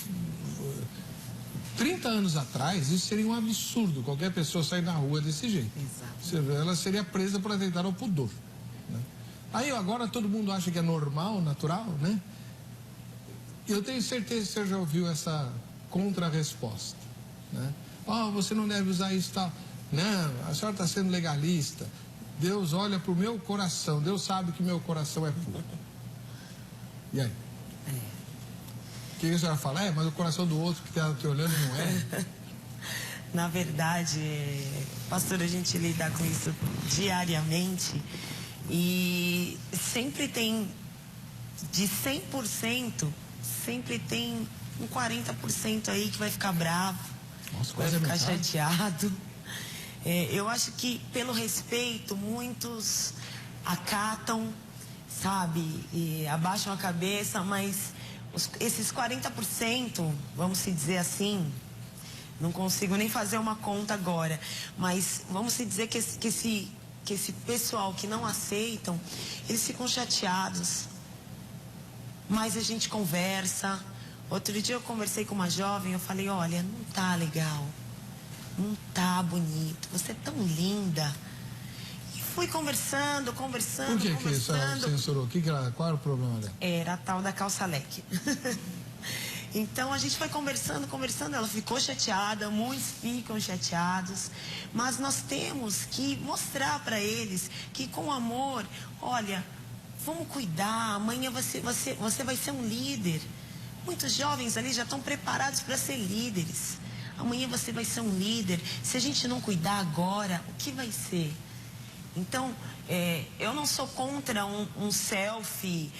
30 anos atrás, isso seria um absurdo, qualquer pessoa sair na rua desse jeito. Exato. Ela seria presa por atentar ao pudor. Né? Aí agora todo mundo acha que é normal, natural, né? Eu tenho certeza que você já ouviu essa contra-resposta, né? Você não deve usar isso e tal. Não, a senhora está sendo legalista. Deus olha para o meu coração. Deus sabe que meu coração é puro. E aí? O que a senhora fala? Mas o coração do outro que está te olhando não é? Na verdade, pastor, a gente lida com isso diariamente e sempre tem, de 100%, sempre tem um 40% aí que vai ficar bravo. Nossa, vai ficar chateado. Eu acho que, pelo respeito, muitos acatam, sabe, e abaixam a cabeça, mas esses 40%, vamos se dizer assim, não consigo nem fazer uma conta agora, mas vamos se dizer que esse pessoal que não aceitam, eles ficam chateados. Mas a gente conversa. Outro dia eu conversei com uma jovem, eu falei, olha, não tá legal, não tá bonito, você é tão linda. E fui conversando. Por que a senhora censurou? Qual era o problema dela? Era a tal da calça leque. Então a gente foi conversando, ela ficou chateada, muitos ficam chateados, mas nós temos que mostrar para eles que com amor, olha, vamos cuidar, amanhã você vai ser um líder. Muitos jovens ali já estão preparados para ser líderes. Amanhã você vai ser um líder. Se a gente não cuidar agora, o que vai ser? Então, eu não sou contra um selfie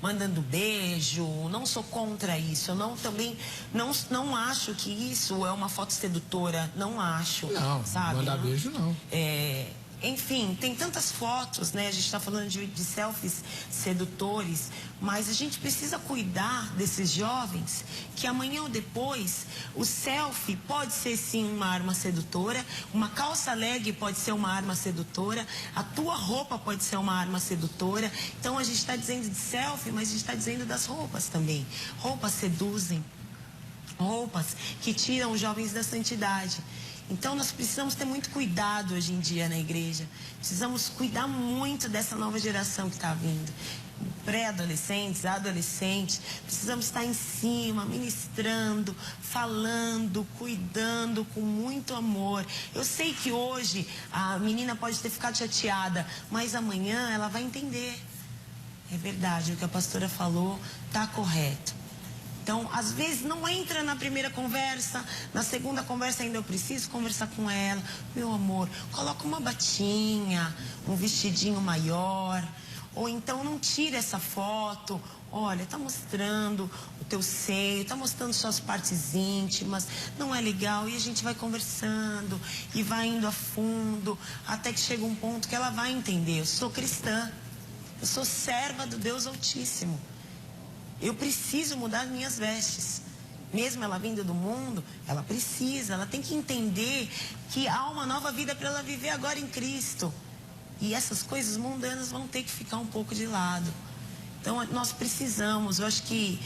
mandando beijo, não sou contra isso. Eu também não acho que isso é uma foto sedutora, não acho. Não, sabe? Mandar beijo não. Enfim, tem tantas fotos, né? A gente está falando de selfies sedutores, mas a gente precisa cuidar desses jovens que amanhã ou depois o selfie pode ser sim uma arma sedutora, uma calça leg pode ser uma arma sedutora, a tua roupa pode ser uma arma sedutora. Então a gente está dizendo de selfie, mas a gente está dizendo das roupas também. Roupas seduzem, roupas que tiram os jovens da santidade. Então, nós precisamos ter muito cuidado hoje em dia na igreja. Precisamos cuidar muito dessa nova geração que está vindo. Pré-adolescentes, adolescentes. Precisamos estar em cima, ministrando, falando, cuidando com muito amor. Eu sei que hoje a menina pode ter ficado chateada, mas amanhã ela vai entender. É verdade, o que a pastora falou está correto. Então, às vezes, não entra na primeira conversa, na segunda conversa ainda eu preciso conversar com ela. Meu amor, coloca uma batinha, um vestidinho maior, ou então não tira essa foto. Olha, tá mostrando o teu seio, tá mostrando suas partes íntimas, não é legal. E a gente vai conversando e vai indo a fundo, até que chega um ponto que ela vai entender. Eu sou cristã, eu sou serva do Deus Altíssimo. Eu preciso mudar minhas vestes. Mesmo ela vindo do mundo, ela tem que entender que há uma nova vida para ela viver agora em Cristo. E essas coisas mundanas vão ter que ficar um pouco de lado. Então, nós precisamos, eu acho que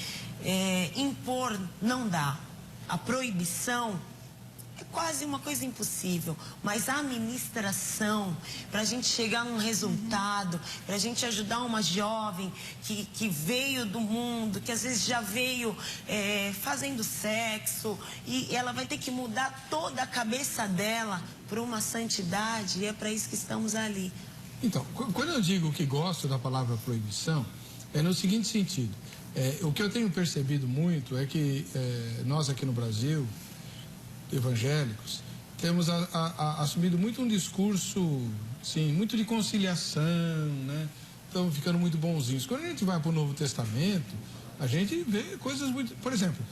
impor não dá. A proibição é quase uma coisa impossível, mas a administração, para a gente chegar num resultado, para a gente ajudar uma jovem que veio do mundo, que às vezes já veio fazendo sexo, e ela vai ter que mudar toda a cabeça dela para uma santidade, e é para isso que estamos ali. Então, quando eu digo que gosto da palavra proibição, é no seguinte sentido. O que eu tenho percebido muito é que nós aqui no Brasil, evangélicos, temos assumido muito um discurso, sim, muito de conciliação, né? Estamos ficando muito bonzinhos. Quando a gente vai para o Novo Testamento, a gente vê coisas muito... Por exemplo,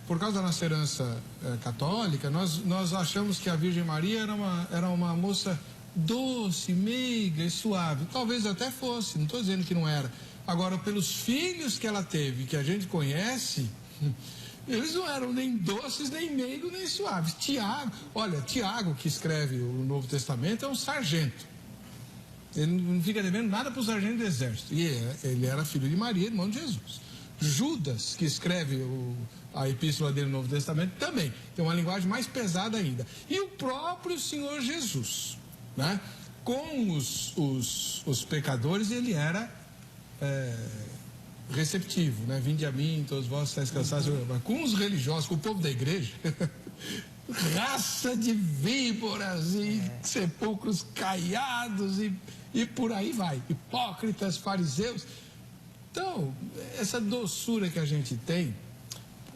por causa da nossa herança católica, nós achamos que a Virgem Maria era uma moça doce, meiga e suave. Talvez até fosse, não estou dizendo que não era. Agora, pelos filhos que ela teve, que a gente conhece... Eles não eram nem doces, nem meigos, nem suaves. Tiago, que escreve o Novo Testamento, é um sargento. Ele não fica devendo nada para o sargento do exército. E ele era filho de Maria, irmão de Jesus. Judas, que escreve a epístola dele no Novo Testamento, também tem uma linguagem mais pesada ainda. E o próprio Senhor Jesus, né? Com os pecadores, ele era... receptivo, né? Vinde a mim, todos vós estáis cansados. Mas com os religiosos, com o povo da igreja, raça de víboras e sepulcros caiados e por aí vai. Hipócritas, fariseus. Então, essa doçura que a gente tem.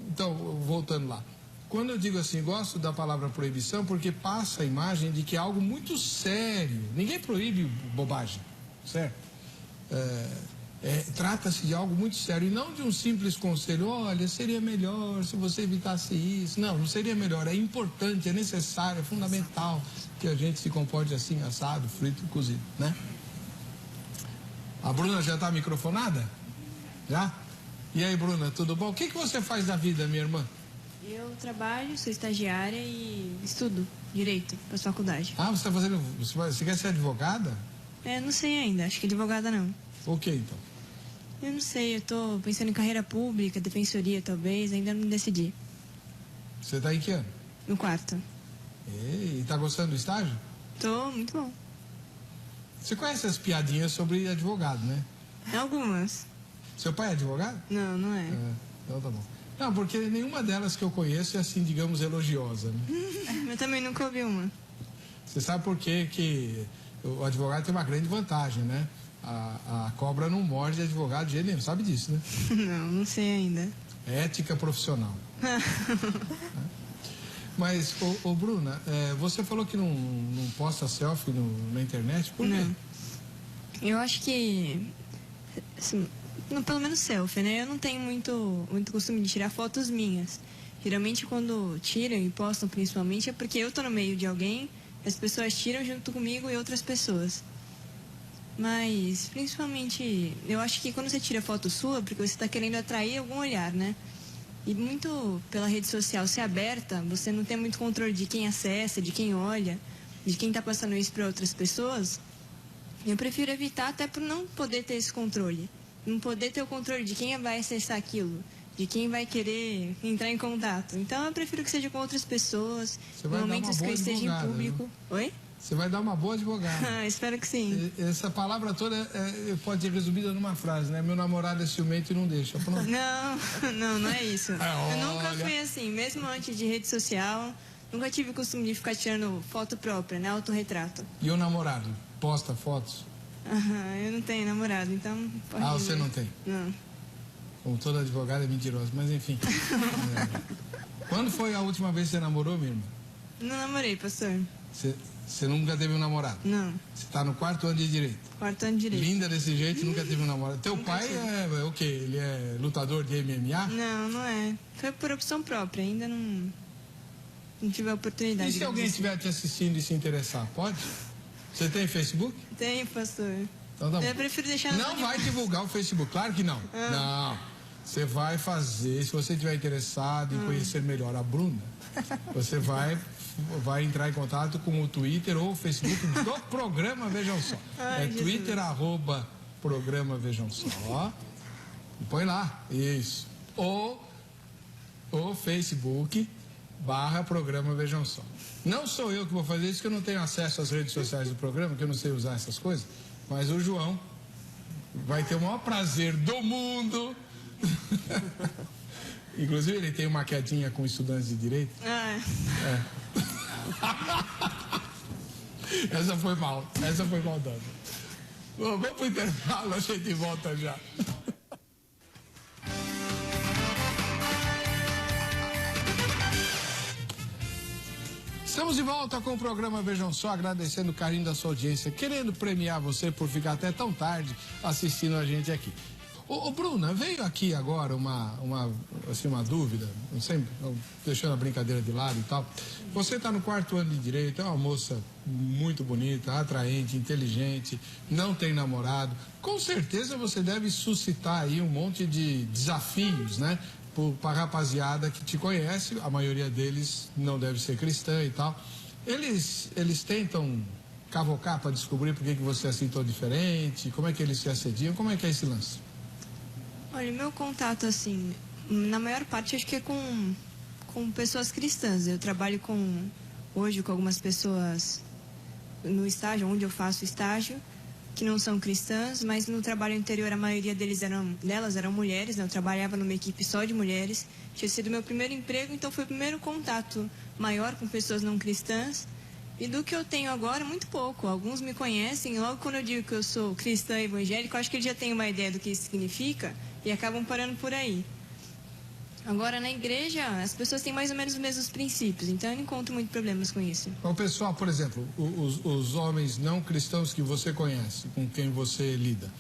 Então, voltando lá. Quando eu digo assim, gosto da palavra proibição, porque passa a imagem de que é algo muito sério. Ninguém proíbe bobagem, certo? Trata-se de algo muito sério e não de um simples conselho. Olha, seria melhor se você evitasse isso. Não seria melhor. É importante, é necessário, é fundamental que a gente se comporte assim, assado, frito e cozido, né? A Bruna já está microfonada? Já? E aí, Bruna, tudo bom? O que você faz da vida, minha irmã? Eu trabalho, sou estagiária e estudo direito para faculdade. Ah, você está fazendo... Você quer ser advogada? Não sei ainda, acho que advogada não. O que, então? Eu não sei, eu tô pensando em carreira pública, defensoria talvez, ainda não decidi. Você está em que ano? No quarto. E tá gostando do estágio? Tô, muito bom. Você conhece as piadinhas sobre advogado, né? Algumas. Seu pai é advogado? Não, não é. Então tá bom. Não, porque nenhuma delas que eu conheço é assim, digamos, elogiosa, né? Eu também nunca ouvi uma. Você sabe por quê que o advogado tem uma grande vantagem, né? A cobra não morde advogado de jeito nenhum, sabe disso, né? Não sei ainda. Ética profissional. Mas, ô Bruna, você falou que não posta selfie na internet, por quê? Não. Eu acho que, assim, pelo menos selfie, né? Eu não tenho muito costume de tirar fotos minhas. Geralmente quando tiram e postam principalmente é porque eu tô no meio de alguém, as pessoas tiram junto comigo e outras pessoas. Mas, principalmente, eu acho que quando você tira foto sua, porque você está querendo atrair algum olhar, né? E muito pela rede social ser aberta, você não tem muito controle de quem acessa, de quem olha, de quem está passando isso para outras pessoas. Eu prefiro evitar até por não poder ter esse controle. Não poder ter o controle de quem vai acessar aquilo, de quem vai querer entrar em contato. Então, eu prefiro que seja com outras pessoas, momentos que eu esteja em público. Né? Oi? Você vai dar uma boa advogada. Espero que sim. Essa palavra toda pode ser resumida numa frase, né? Meu namorado é ciumento e não deixa. Pronto. Não é isso. Eu nunca fui assim, mesmo antes de rede social, nunca tive o costume de ficar tirando foto própria, né? Autorretrato. E o namorado? Posta fotos? Eu não tenho namorado, então... Você não tem? Não. Como toda advogada é mentirosa, mas enfim. Quando foi a última vez que você namorou, minha irmã? Não namorei, pastor. Você nunca teve um namorado? Não. Você está no 4º ano de Direito? 4º ano de Direito. Linda desse jeito, nunca teve um namorado. Teu pai é o quê? Ele é lutador de MMA? Não é. Foi por opção própria, ainda não tive a oportunidade. E se alguém estiver te assistindo e se interessar, pode? Você tem Facebook? Tenho, pastor. Então tá bom. Eu prefiro deixar... Não vai divulgar o Facebook, claro que não. Não. Você vai fazer, se você estiver interessado em conhecer melhor a Bruna, você vai entrar em contato com o Twitter ou o Facebook do programa Vejam Só. Twitter, @programa Vejam Só. E põe lá, isso. Ou Facebook /programa Vejam Só. Não sou eu que vou fazer isso, que eu não tenho acesso às redes sociais do programa, que eu não sei usar essas coisas, mas o João vai ter o maior prazer do mundo. Inclusive, ele tem uma quedinha com estudantes de direito. Essa foi maldosa. Bom, vamos pro intervalo, a gente volta já. Estamos de volta com o programa Vejam Só, agradecendo o carinho da sua audiência, querendo premiar você por ficar até tão tarde assistindo a gente aqui. Ô Bruna, veio aqui agora uma dúvida, sempre deixando a brincadeira de lado e tal. Você está no 4º ano de Direito, é uma moça muito bonita, atraente, inteligente, não tem namorado. Com certeza você deve suscitar aí um monte de desafios, né? Para a rapaziada que te conhece, a maioria deles não deve ser cristã e tal. Eles tentam cavocar para descobrir por que você é assim tão diferente, como é que eles se assediam, como é que é esse lance? Olha, meu contato, assim, na maior parte acho que é com pessoas cristãs. Eu trabalho hoje com algumas pessoas no estágio, onde eu faço estágio, que não são cristãs, mas no trabalho anterior a maioria delas eram mulheres, né? Eu trabalhava numa equipe só de mulheres. Tinha sido meu primeiro emprego, então foi o primeiro contato maior com pessoas não cristãs. E do que eu tenho agora, muito pouco. Alguns me conhecem, logo quando eu digo que eu sou cristã evangélica, eu acho que eles já têm uma ideia do que isso significa e acabam parando por aí. Agora, na igreja, as pessoas têm mais ou menos os mesmos princípios, então eu não encontro muito problemas com isso. O pessoal, por exemplo, os homens não cristãos que você conhece, com quem você lida,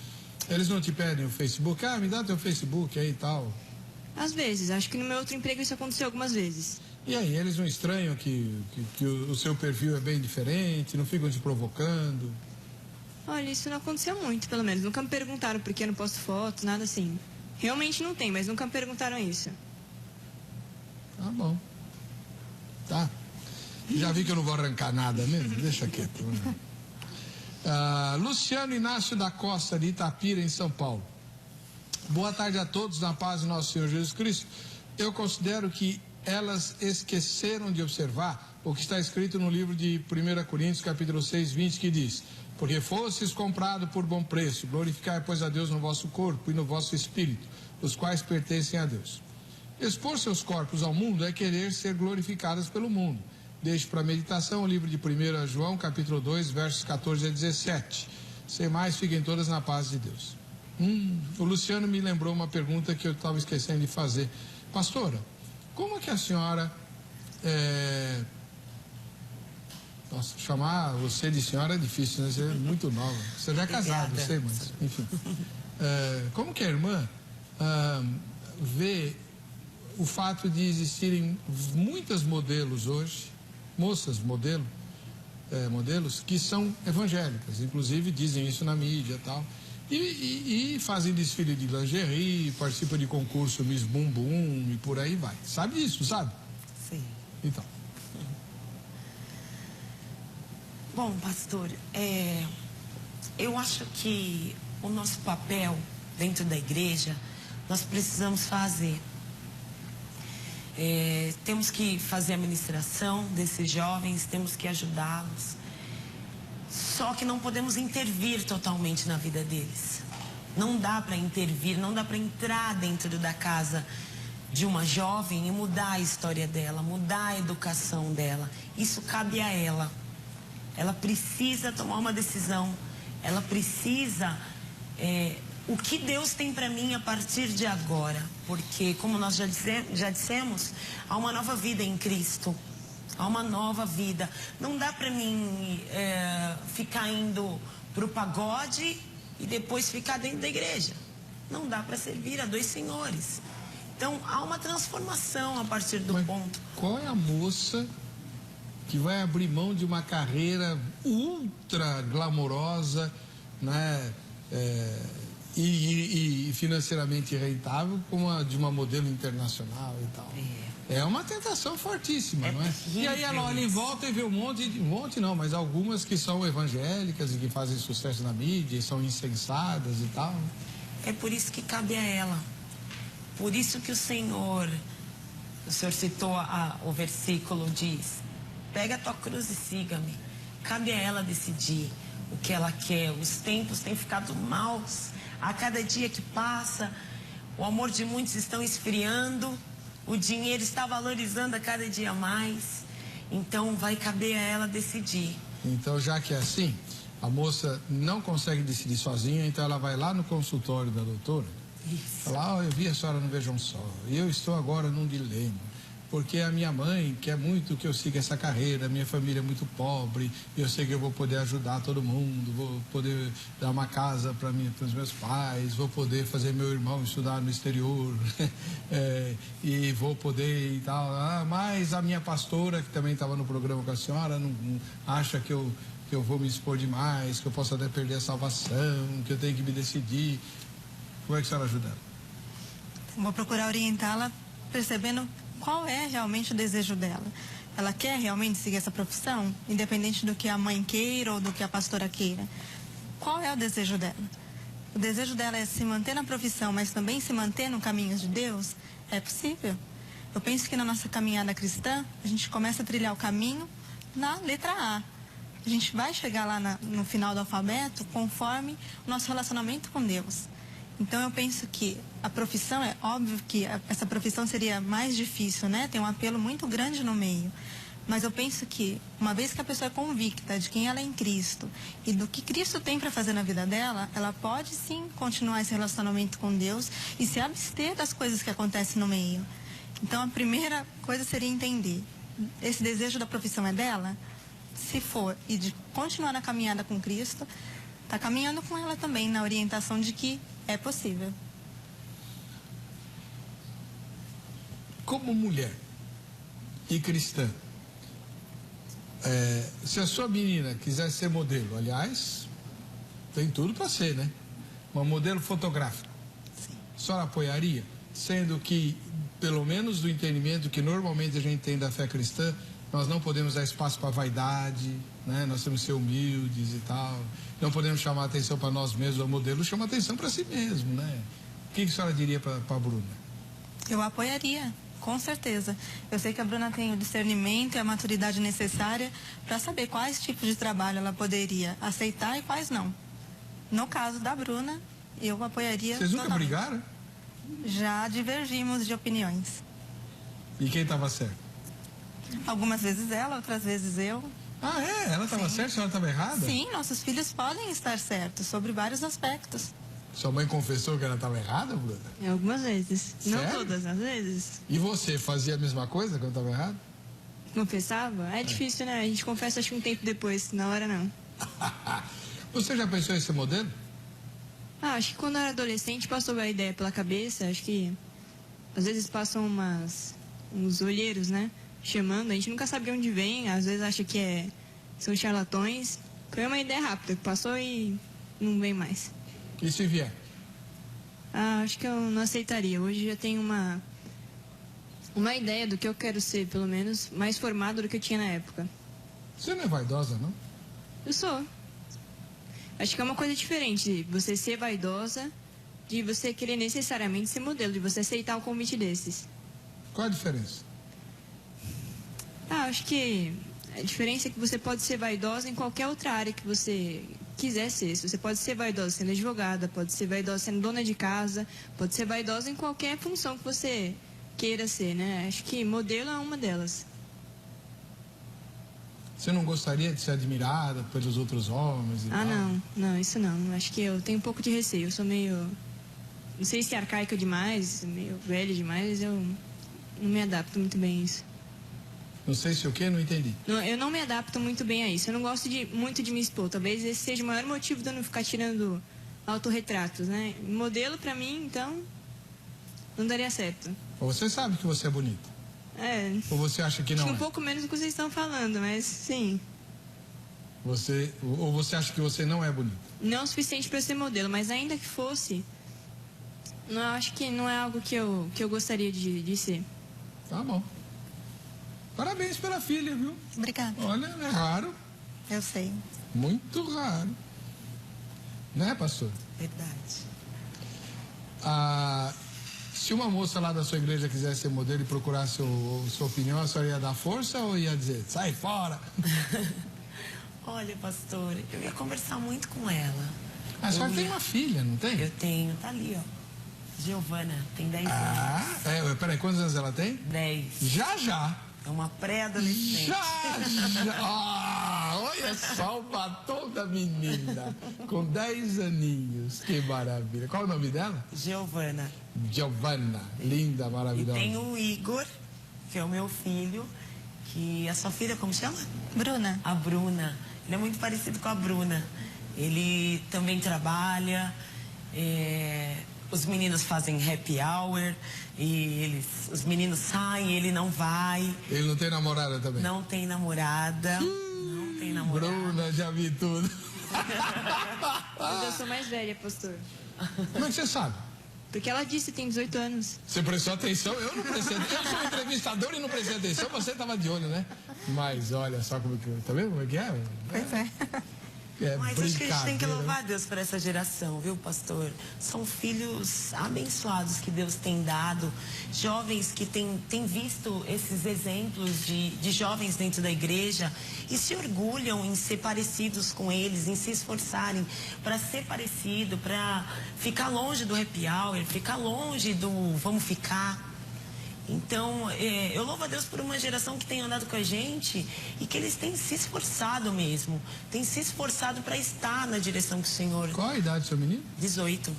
eles não te pedem o Facebook? Me dá teu Facebook aí e tal. Às vezes, acho que no meu outro emprego isso aconteceu algumas vezes. E aí, eles não estranham que o seu perfil é bem diferente, não ficam te provocando? Olha, isso não aconteceu muito, pelo menos. Nunca me perguntaram por que eu não posto fotos, nada assim. Realmente não tem, mas nunca me perguntaram isso. Tá bom. Tá. Já vi que eu não vou arrancar nada mesmo? Deixa quieto. Luciano Inácio da Costa, de Itapira, em São Paulo. Boa tarde a todos, na paz do nosso Senhor Jesus Cristo. Eu considero que elas esqueceram de observar o que está escrito no livro de 1 Coríntios, capítulo 6, 20, que diz: porque fostes comprado por bom preço, glorificai, pois, a Deus no vosso corpo e no vosso espírito, os quais pertencem a Deus. Expor seus corpos ao mundo é querer ser glorificados pelo mundo. Deixe para meditação o livro de 1 João, capítulo 2, versos 14 a 17. Sem mais, fiquem todas na paz de Deus. O Luciano me lembrou uma pergunta que eu estava esquecendo de fazer. Pastora, como é que a senhora... Nossa, chamar você de senhora é difícil, né? Você é muito nova. Você já é casado, eu sei, mas... Enfim. Como que a irmã vê o fato de existirem muitas modelos hoje, moças modelos, que são evangélicas, inclusive dizem isso na mídia e tal, e fazem desfile de lingerie, participam de concurso Miss Bumbum e por aí vai. Sabe disso, sabe? Sim. Então. Bom, pastor, eu acho que o nosso papel dentro da igreja, nós precisamos fazer. Temos que fazer a ministração desses jovens, temos que ajudá-los. Só que não podemos intervir totalmente na vida deles. Não dá para intervir, não dá para entrar dentro da casa de uma jovem e mudar a história dela, mudar a educação dela. Isso cabe a ela. Ela precisa tomar uma decisão. Ela precisa... o que Deus tem para mim a partir de agora, porque, como nós já dissemos, há uma nova vida em Cristo, há uma nova vida. Não dá para mim ficar indo para o pagode e depois ficar dentro da igreja. Não dá para servir a dois senhores. Então, há uma transformação a partir do ponto. Qual é a moça que vai abrir mão de uma carreira ultra glamourosa, né? E financeiramente rentável, como a de uma modelo internacional e tal. É uma tentação fortíssima, não é? E aí ela olha em volta e vê um monte não, mas algumas que são evangélicas e que fazem sucesso na mídia e são insensadas e tal. É por isso que cabe a ela. Por isso que o Senhor citou o versículo, diz: pega a tua cruz e siga-me. Cabe a ela decidir o que ela quer. Os tempos têm ficado maus. A cada dia que passa, o amor de muitos está esfriando, o dinheiro está valorizando a cada dia mais. Então vai caber a ela decidir. Então, já que é assim, a moça não consegue decidir sozinha, então ela vai lá no consultório da doutora. Isso. Fala: eu vi a senhora no Vejam Só, e eu estou agora num dilema. Porque a minha mãe quer muito que eu siga essa carreira, minha família é muito pobre, e eu sei que eu vou poder ajudar todo mundo, vou poder dar uma casa para os meus pais, vou poder fazer meu irmão estudar no exterior, e vou poder e tal. Mas a minha pastora, que também estava no programa com a senhora, não acha que eu vou me expor demais, que eu posso até perder a salvação, que eu tenho que me decidir. Como é que a senhora ajuda ela? Vou procurar orientá-la percebendo qual é realmente o desejo dela. Ela quer realmente seguir essa profissão, independente do que a mãe queira ou do que a pastora queira. Qual é o desejo dela? O desejo dela é se manter na profissão, mas também se manter no caminho de Deus? É possível. Eu penso que na nossa caminhada cristã, a gente começa a trilhar o caminho na letra A. A gente vai chegar lá no final do alfabeto conforme o nosso relacionamento com Deus. Então, eu penso que a profissão, é óbvio que essa profissão seria mais difícil, né? Tem um apelo muito grande no meio. Mas eu penso que, uma vez que a pessoa é convicta de quem ela é em Cristo e do que Cristo tem para fazer na vida dela, ela pode sim continuar esse relacionamento com Deus e se abster das coisas que acontecem no meio. Então, a primeira coisa seria entender: esse desejo da profissão é dela? Se for, e de continuar na caminhada com Cristo, está caminhando com ela também na orientação de que é possível. Como mulher e cristã, se a sua menina quiser ser modelo, aliás, Tem tudo para ser, né? Uma modelo fotográfica. Sim. A senhora apoiaria? Sendo que, pelo menos do entendimento que normalmente a gente tem da fé cristã, nós não podemos dar espaço para vaidade, né? Nós temos que ser humildes e tal. Não podemos chamar atenção para nós mesmos. O modelo chama atenção para si mesmo, né? O que a senhora diria para a Bruna? Eu apoiaria, com certeza. Eu sei que a Bruna tem o discernimento e a maturidade necessária para saber quais tipos de trabalho ela poderia aceitar e quais não. No caso da Bruna, eu apoiaria. Vocês nunca totalmente. brigaram? Já divergimos de opiniões. E quem estava certo? Algumas vezes ela, outras vezes eu. Ah, é? Ela estava certa, a senhora estava errada? Sim, nossos filhos podem estar certos sobre vários aspectos. Sua mãe confessou que ela estava errada, Bruna? Algumas vezes. Não Sério? todas, às vezes. E você fazia a mesma coisa quando estava errado? Confessava? É difícil, né? A gente confessa acho que um tempo depois, na hora não. Você já pensou em ser modelo? Ah, acho que quando eu era adolescente passou a ideia pela cabeça, acho que às vezes passam uns olheiros, né? Chamando, a gente nunca sabe de onde vem, às vezes acha que são charlatões. Foi uma ideia rápida, que passou e não vem mais. E se vier? Ah, acho que eu não aceitaria. Hoje já tenho uma ideia do que eu quero ser, pelo menos, mais formado do que eu tinha na época. Você não é vaidosa, não? Eu sou. Acho que é uma coisa diferente de você ser vaidosa, de você querer necessariamente ser modelo, de você aceitar um convite desses. Qual a diferença? Ah, acho que a diferença é que você pode ser vaidosa em qualquer outra área que você quiser ser. Você pode ser vaidosa sendo advogada, pode ser vaidosa sendo dona de casa, pode ser vaidosa em qualquer função que você queira ser, né? Acho que modelo é uma delas. Você não gostaria de ser admirada pelos outros homens e tal? Não, isso não. Acho que eu tenho um pouco de receio. Eu sou meio, não sei se arcaica demais, meio velha demais, eu não me adapto muito bem a isso. Não sei se o quê, não entendi. Não, eu não me adapto muito bem a isso. Eu não gosto muito de me expor. Talvez esse seja o maior motivo de eu não ficar tirando autorretratos, né? Modelo pra mim, então, não daria certo. Ou você sabe que você é bonita? É. Ou você acha que não Acho é? um pouco menos do que vocês estão falando, mas sim. Ou você acha que você não é bonita? Não o suficiente para ser modelo, mas ainda que fosse, não acho que não é algo que eu gostaria de ser. Tá bom. Parabéns pela filha, viu? Obrigada. Olha, é raro. Eu sei. Muito raro. Né, pastor? Verdade. Ah, se uma moça lá da sua igreja quisesse ser modelo e procurar sua opinião, a senhora ia dar força ou ia dizer, sai fora? Olha, pastor, eu ia conversar muito com ela. A senhora tem uma filha, não tem? Eu tenho, tá ali, ó. Giovana, tem 10 anos. Ah, peraí, quantos anos ela tem? 10. Já. É uma pré-adolescente. Já. Ah, olha só o batom da menina, com 10 aninhos. Que maravilha. Qual é o nome dela? Giovana. Giovana. Linda, E maravilhosa. tem o Igor, que é o meu filho, que a sua filha, como chama? Bruna, A Bruna. Ele é muito parecido com a Bruna. Ele também trabalha, os meninos fazem happy hour, e os meninos saem, ele não vai. Ele não tem namorada também? Não tem namorada. Não tem namorada. Bruna, já vi tudo. Mas eu sou mais velha, pastor. Como é que você sabe? Porque ela disse que tem 18 anos. Você prestou atenção? Eu não prestei atenção. Eu sou entrevistador e não prestei atenção. Você estava de olho, né? Mas olha só como que... Tá vendo como é que é? pois é. É Mas acho que a gente tem que brincadeira. louvar a Deus por essa geração, viu, pastor? São filhos abençoados que Deus tem dado, jovens que têm visto esses exemplos de jovens dentro da igreja e se orgulham em ser parecidos com eles, em se esforçarem para ser parecido, para ficar longe do happy hour, ficar longe do vamos ficar. Então, eu louvo a Deus por uma geração que tem andado com a gente e que eles têm se esforçado mesmo. Têm se esforçado para estar na direção que o Senhor... Qual a idade do seu menino? 18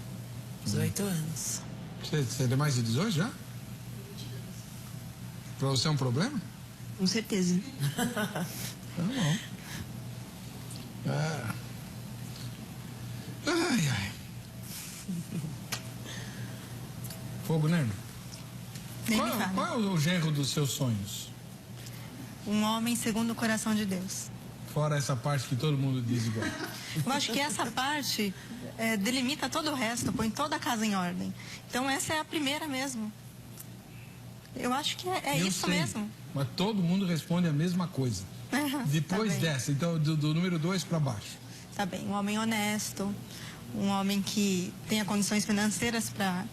anos. Você tem mais de 18 já? Pra você é um problema? Com certeza. Tá bom. Ah. Ai, ai. Fogo, né? Nem me fala. Qual é o genro dos seus sonhos? Um homem segundo o coração de Deus. Fora essa parte que todo mundo diz igual. Eu acho que essa parte delimita todo o resto, põe toda a casa em ordem. Então essa é a primeira mesmo. Eu acho que é Eu isso sei, mesmo. mas todo mundo responde a mesma coisa. Depois Tá bem. dessa, então do número 2 para baixo. Tá bem, um homem honesto, um homem que tenha condições financeiras para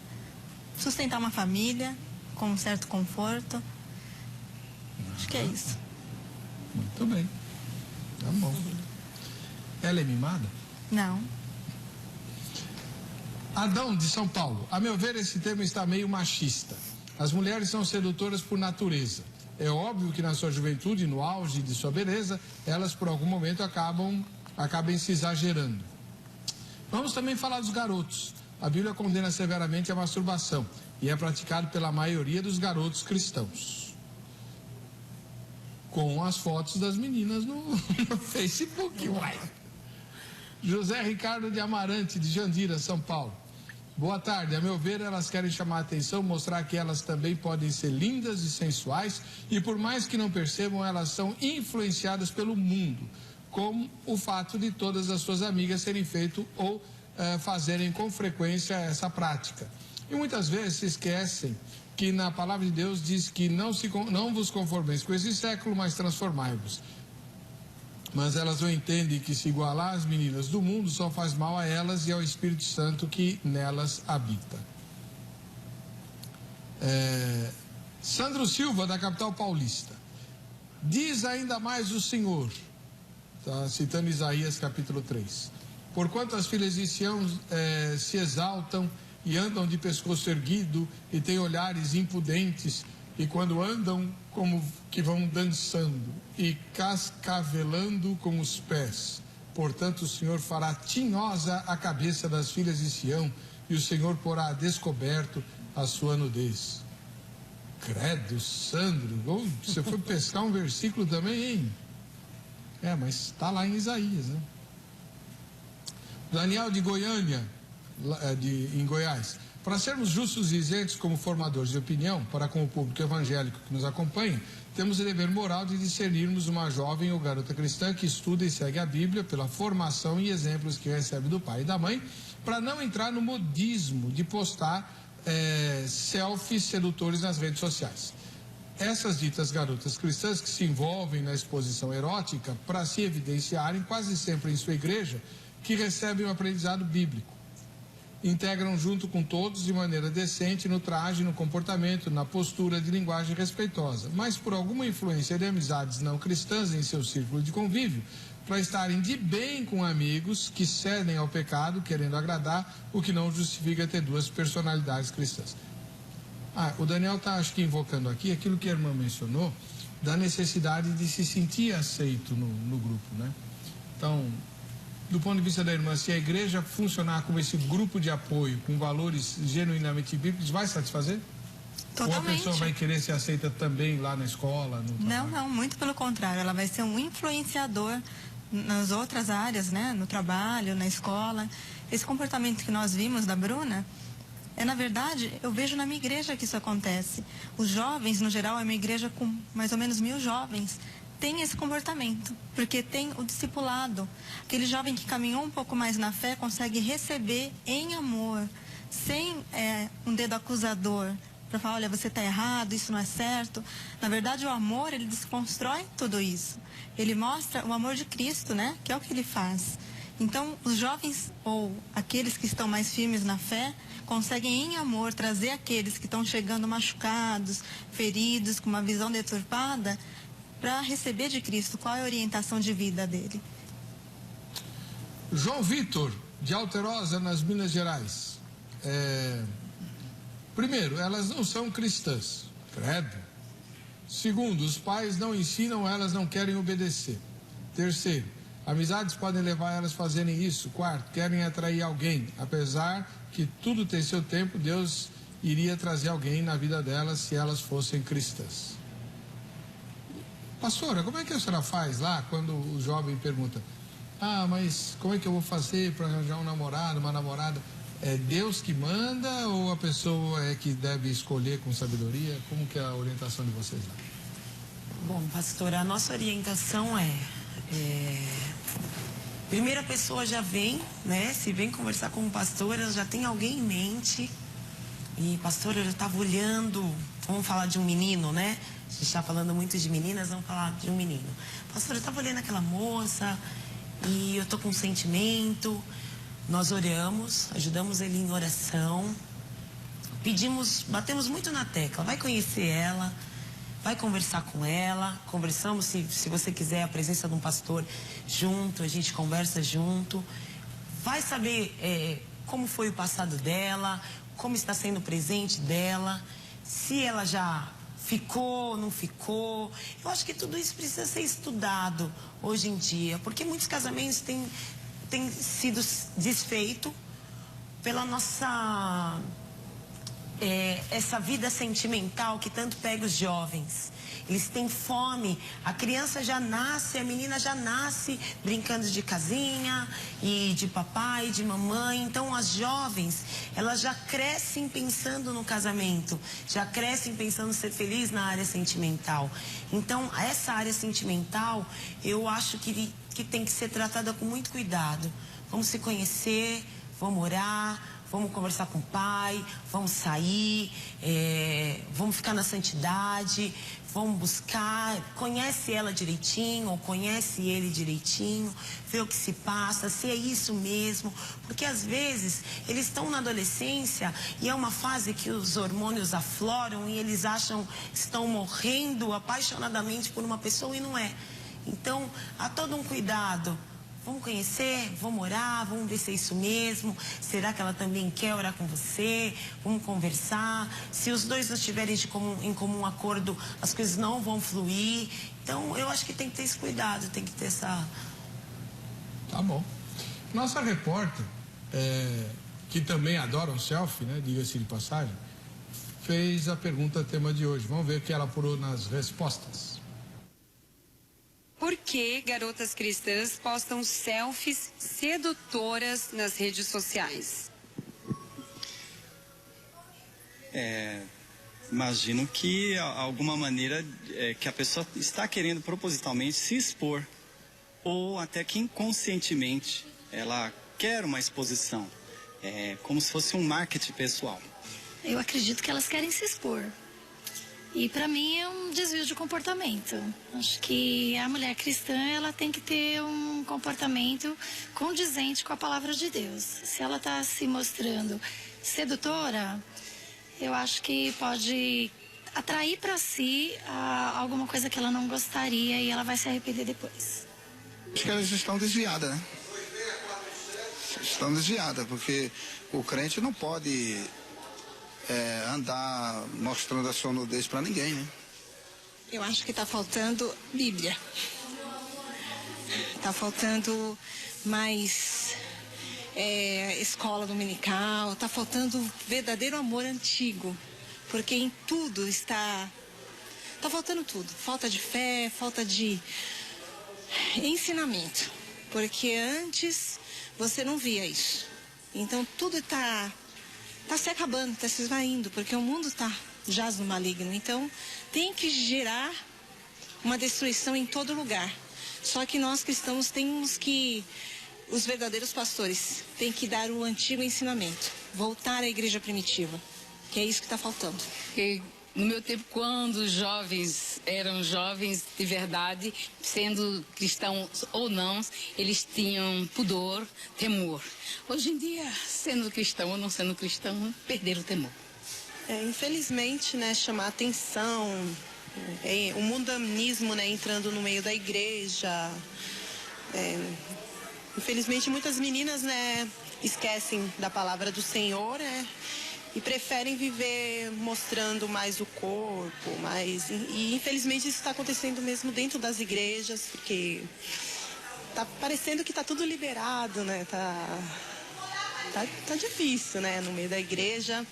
sustentar uma família com um certo conforto. Acho que é isso. Muito bem. Tá bom. Ela é mimada? Não. Adão, de São Paulo. A meu ver, esse termo está meio machista. As mulheres são sedutoras por natureza. É óbvio que na sua juventude, no auge de sua beleza, elas por algum momento acabem se exagerando. Vamos também falar dos garotos. A Bíblia condena severamente a masturbação e é praticado pela maioria dos garotos cristãos. Com as fotos das meninas no Facebook, uai. José Ricardo de Amarante, de Jandira, São Paulo. Boa tarde. A meu ver, elas querem chamar a atenção, mostrar que elas também podem ser lindas e sensuais e, por mais que não percebam, elas são influenciadas pelo mundo, como o fato de todas as suas amigas serem feito ou fazerem com frequência essa prática. E muitas vezes se esquecem que na palavra de Deus diz que não vos conformeis com esse século, mas transformai-vos. Mas elas não entendem que se igualar às meninas do mundo só faz mal a elas e ao Espírito Santo que nelas habita. Sandro Silva, da capital paulista. Diz ainda mais o Senhor, está citando Isaías capítulo 3. Porquanto as filhas de Sião se exaltam e andam de pescoço erguido e têm olhares impudentes, e quando andam como que vão dançando e cascavelando com os pés. Portanto, o Senhor fará tinhosa a cabeça das filhas de Sião e o Senhor porá a descoberto a sua nudez. Credo, Sandro, você foi pescar um versículo também, hein? Mas está lá em Isaías, né? Daniel de Goiânia, em Goiás. Para sermos justos e isentos como formadores de opinião para com o público evangélico que nos acompanha, temos o dever moral de discernirmos uma jovem ou garota cristã que estuda e segue a Bíblia pela formação e exemplos que recebe do pai e da mãe, para não entrar no modismo de postar selfies sedutores nas redes sociais. Essas ditas garotas cristãs que se envolvem na exposição erótica para se evidenciarem quase sempre em sua igreja, que recebem um aprendizado bíblico. Integram junto com todos de maneira decente no traje, no comportamento, na postura de linguagem respeitosa, mas por alguma influência de amizades não cristãs em seu círculo de convívio, para estarem de bem com amigos que cedem ao pecado, querendo agradar, o que não justifica ter duas personalidades cristãs. O Daniel está, acho que, invocando aqui aquilo que a irmã mencionou, da necessidade de se sentir aceito no grupo, né? Então, do ponto de vista da irmã, se a igreja funcionar como esse grupo de apoio, com valores genuinamente bíblicos, vai satisfazer? Totalmente. Ou a pessoa vai querer ser aceita também lá na escola? Não, muito pelo contrário. Ela vai ser um influenciador nas outras áreas, né? No trabalho, na escola. Esse comportamento que nós vimos da Bruna, na verdade, eu vejo na minha igreja que isso acontece. Os jovens, no geral, é uma igreja com mais ou menos 1000 jovens, tem esse comportamento, porque tem o discipulado. Aquele jovem que caminhou um pouco mais na fé consegue receber em amor, sem um dedo acusador, para falar, olha, você está errado, isso não é certo. Na verdade, o amor, ele desconstrói tudo isso. Ele mostra o amor de Cristo, né? Que é o que ele faz. Então, os jovens, ou aqueles que estão mais firmes na fé, conseguem em amor trazer aqueles que estão chegando machucados, feridos, com uma visão deturpada, para receber de Cristo qual é a orientação de vida dele. João Vitor, de Alterosa, nas Minas Gerais. Primeiro, elas não são cristãs, credo. Segundo, os pais não ensinam, elas não querem obedecer. Terceiro, amizades podem levar elas a fazerem isso. Quarto, querem atrair alguém. Apesar que tudo tem seu tempo, Deus iria trazer alguém na vida delas se elas fossem cristãs. Pastora, como é que a senhora faz lá quando o jovem pergunta: mas como é que eu vou fazer para arranjar um namorado, uma namorada? É Deus que manda ou a pessoa é que deve escolher com sabedoria? Como que é a orientação de vocês lá? Bom, pastora, a nossa orientação Primeira pessoa já vem, né? Se vem conversar com o pastor, ela já tem alguém em mente. E, pastor, eu já estava olhando. Vamos falar de um menino, né? A gente está falando muito de meninas, vamos falar de um menino. Pastor, eu estava olhando aquela moça e eu estou com um sentimento. Nós oramos, ajudamos ele em oração. Pedimos, batemos muito na tecla. Vai conhecer ela, vai conversar com ela. Conversamos, se você quiser, a presença de um pastor junto, a gente conversa junto. Vai saber como foi o passado dela, como está sendo o presente dela, se ela já ficou, não ficou. Eu acho que tudo isso precisa ser estudado hoje em dia, porque muitos casamentos têm sido desfeitos pela nossa... essa vida sentimental que tanto pega os jovens. Eles têm fome, a criança já nasce, a menina já nasce brincando de casinha e de papai, de mamãe. Então as jovens, elas já crescem pensando no casamento, já crescem pensando em ser feliz na área sentimental. Então essa área sentimental, eu acho que tem que ser tratada com muito cuidado. Vamos se conhecer, vamos orar, vamos conversar com o pai, vamos sair, vamos ficar na santidade, vamos buscar, conhece ela direitinho, ou conhece ele direitinho, vê o que se passa, se é isso mesmo, porque às vezes eles estão na adolescência e é uma fase que os hormônios afloram e eles acham que estão morrendo apaixonadamente por uma pessoa e não é. Então, há todo um cuidado. Vamos conhecer, vamos orar, vamos ver se é isso mesmo. Será que ela também quer orar com você? Vamos conversar. Se os dois não estiverem em comum acordo, as coisas não vão fluir. Então, eu acho que tem que ter esse cuidado, tem que ter essa... Tá bom. Nossa repórter, que também adora um selfie, né, diga-se de passagem, fez a pergunta tema de hoje. Vamos ver o que ela apurou nas respostas. Por que garotas cristãs postam selfies sedutoras nas redes sociais? Imagino que alguma maneira que a pessoa está querendo propositalmente se expor, ou até que inconscientemente ela quer uma exposição, como se fosse um marketing pessoal. Eu acredito que elas querem se expor. E para mim é um desvio de comportamento. Acho que a mulher cristã, ela tem que ter um comportamento condizente com a palavra de Deus. Se ela está se mostrando sedutora, eu acho que pode atrair para si alguma coisa que ela não gostaria e ela vai se arrepender depois. Acho que elas estão desviadas, né? Estão desviadas, porque o crente não pode... andar mostrando a sua nudez para ninguém, né? Eu acho que está faltando Bíblia. Está faltando mais escola dominical, está faltando verdadeiro amor antigo, porque em tudo está faltando tudo. Falta de fé, falta de ensinamento, porque antes você não via isso. Então tudo está se acabando, está se esvaindo, porque o mundo jaz no maligno. Então, tem que gerar uma destruição em todo lugar. Só que nós cristãos temos que, os verdadeiros pastores, têm que dar o antigo ensinamento, voltar à igreja primitiva, que é isso que está faltando. Porque no meu tempo, quando os jovens eram jovens de verdade, sendo cristãos ou não, eles tinham pudor, temor. Hoje em dia, sendo cristão ou não sendo cristão, perderam o temor. Infelizmente, né, chamar atenção, o mundanismo, né, entrando no meio da igreja. Infelizmente, muitas meninas, né, esquecem da palavra do Senhor, né, e preferem viver mostrando mais o corpo, e infelizmente isso está acontecendo mesmo dentro das igrejas, porque tá parecendo que tá tudo liberado, né? Tá difícil, né, no meio da igreja.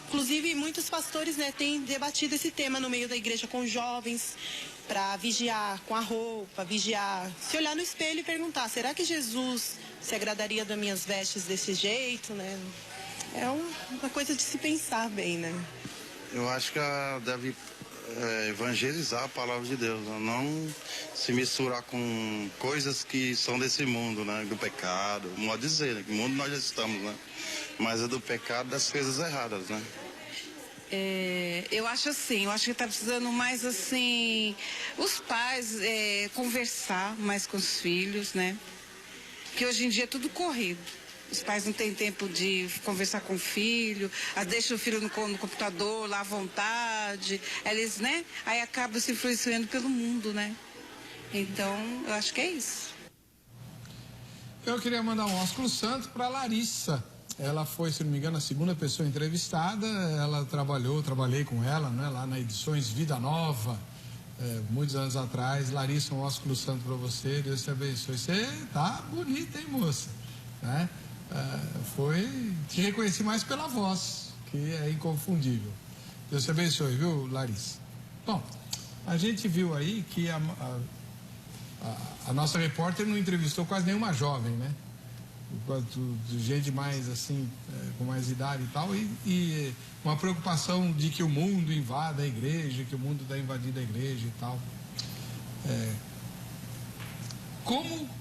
Inclusive, muitos pastores, né, têm debatido esse tema no meio da igreja com jovens, para vigiar com a roupa, vigiar, se olhar no espelho e perguntar, será que Jesus se agradaria das minhas vestes desse jeito, né? É uma coisa de se pensar bem, né? Eu acho que ela deve evangelizar a palavra de Deus, né? Não se misturar com coisas que são desse mundo, né? Do pecado, modo de dizer, né? Que mundo nós já estamos, né? Mas é do pecado, das coisas erradas, né? Eu acho que está precisando mais assim, os pais conversar mais com os filhos, né? Porque hoje em dia é tudo corrido. Os pais não têm tempo de conversar com o filho, deixa o filho no computador lá à vontade, eles, né? Aí acabam se influenciando pelo mundo, né? Então, eu acho que é isso. Eu queria mandar um ósculo santo para Larissa. Ela foi, se não me engano, a segunda pessoa entrevistada. Ela trabalhei com ela, né, lá na Edições Vida Nova, muitos anos atrás. Larissa, um ósculo santo para você, Deus te abençoe. Você tá bonita, hein, moça? Né? Te reconheci mais pela voz, que é inconfundível. Deus te abençoe, viu, Larissa? Bom, a gente viu aí que a nossa repórter não entrevistou quase nenhuma jovem, né? Gente mais assim, com mais idade e tal, e uma preocupação de que o mundo invada a igreja, que o mundo está invadindo a igreja e tal.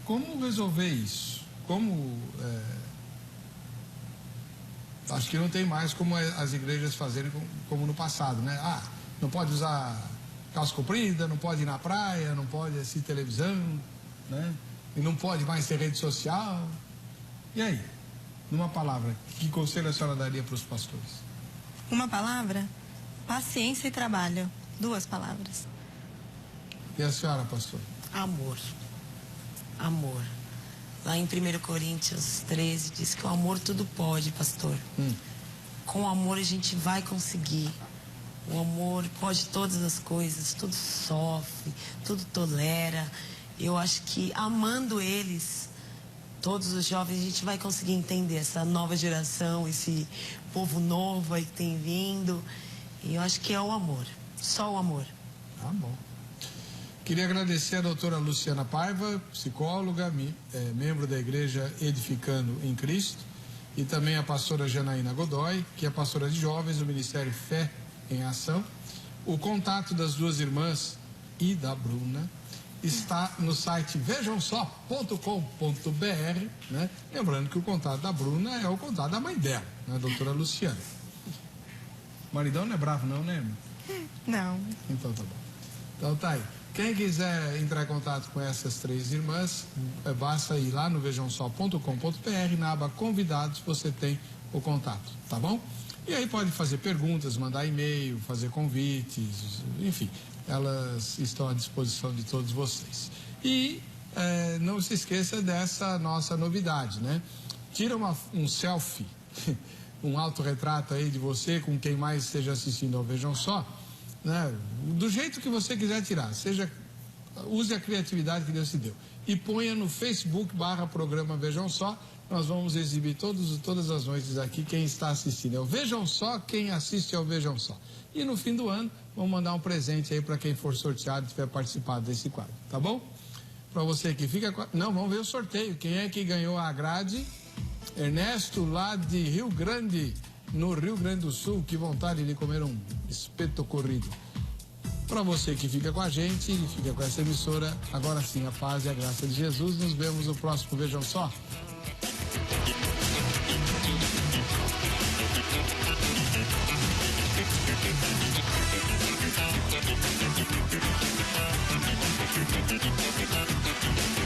Como resolver isso? Acho que não tem mais como as igrejas fazerem como no passado, né? Não pode usar calça comprida, não pode ir na praia, não pode assistir televisão, né? E não pode mais ter rede social. E aí, numa palavra, que conselho a senhora daria para os pastores? Uma palavra? Paciência e trabalho. 2 palavras. E a senhora, pastor? Amor. Amor. Lá em 1 Coríntios 13 diz que o amor tudo pode, pastor. Com o amor a gente vai conseguir. O amor pode todas as coisas, tudo sofre, tudo tolera. Eu acho que amando eles, todos os jovens, a gente vai conseguir entender essa nova geração, esse povo novo aí que tem vindo. E eu acho que é o amor, só o amor. Tá bom. Queria agradecer a doutora Luciana Paiva, psicóloga, membro da Igreja Edificando em Cristo, e também a pastora Janaína Godoy, que é pastora de jovens do Ministério Fé em Ação. O contato das 2 irmãs e da Bruna está no site vejamsó.com.br, né? Lembrando que o contato da Bruna é o contato da mãe dela, né? A doutora Luciana. O maridão não é bravo não, né, irmã? Não. Então tá bom. Então tá aí. Quem quiser entrar em contato com essas 3 irmãs, basta ir lá no vejamsó.com.br, na aba convidados, você tem o contato, tá bom? E aí pode fazer perguntas, mandar e-mail, fazer convites, enfim, elas estão à disposição de todos vocês. E não se esqueça dessa nossa novidade, né? Tira um selfie, um autorretrato aí de você com quem mais esteja assistindo ao Vejam Só, né? Do jeito que você quiser tirar, use a criatividade que Deus te deu e ponha no Facebook/programa Vejam Só. Nós vamos exibir todas as noites aqui quem está assistindo. É o Vejam Só, quem assiste ao Vejam Só. E no fim do ano, vamos mandar um presente aí para quem for sorteado e tiver participado desse quadro, tá bom? Para você que fica com... Não, vamos ver o sorteio. Quem é que ganhou a grade? Ernesto, lá de Rio Grande, no Rio Grande do Sul. Que vontade de comer um espeto corrido. Para você que fica com a gente e fica com essa emissora, agora sim, a paz e a graça de Jesus. Nos vemos no próximo Vejam Só. Thank you.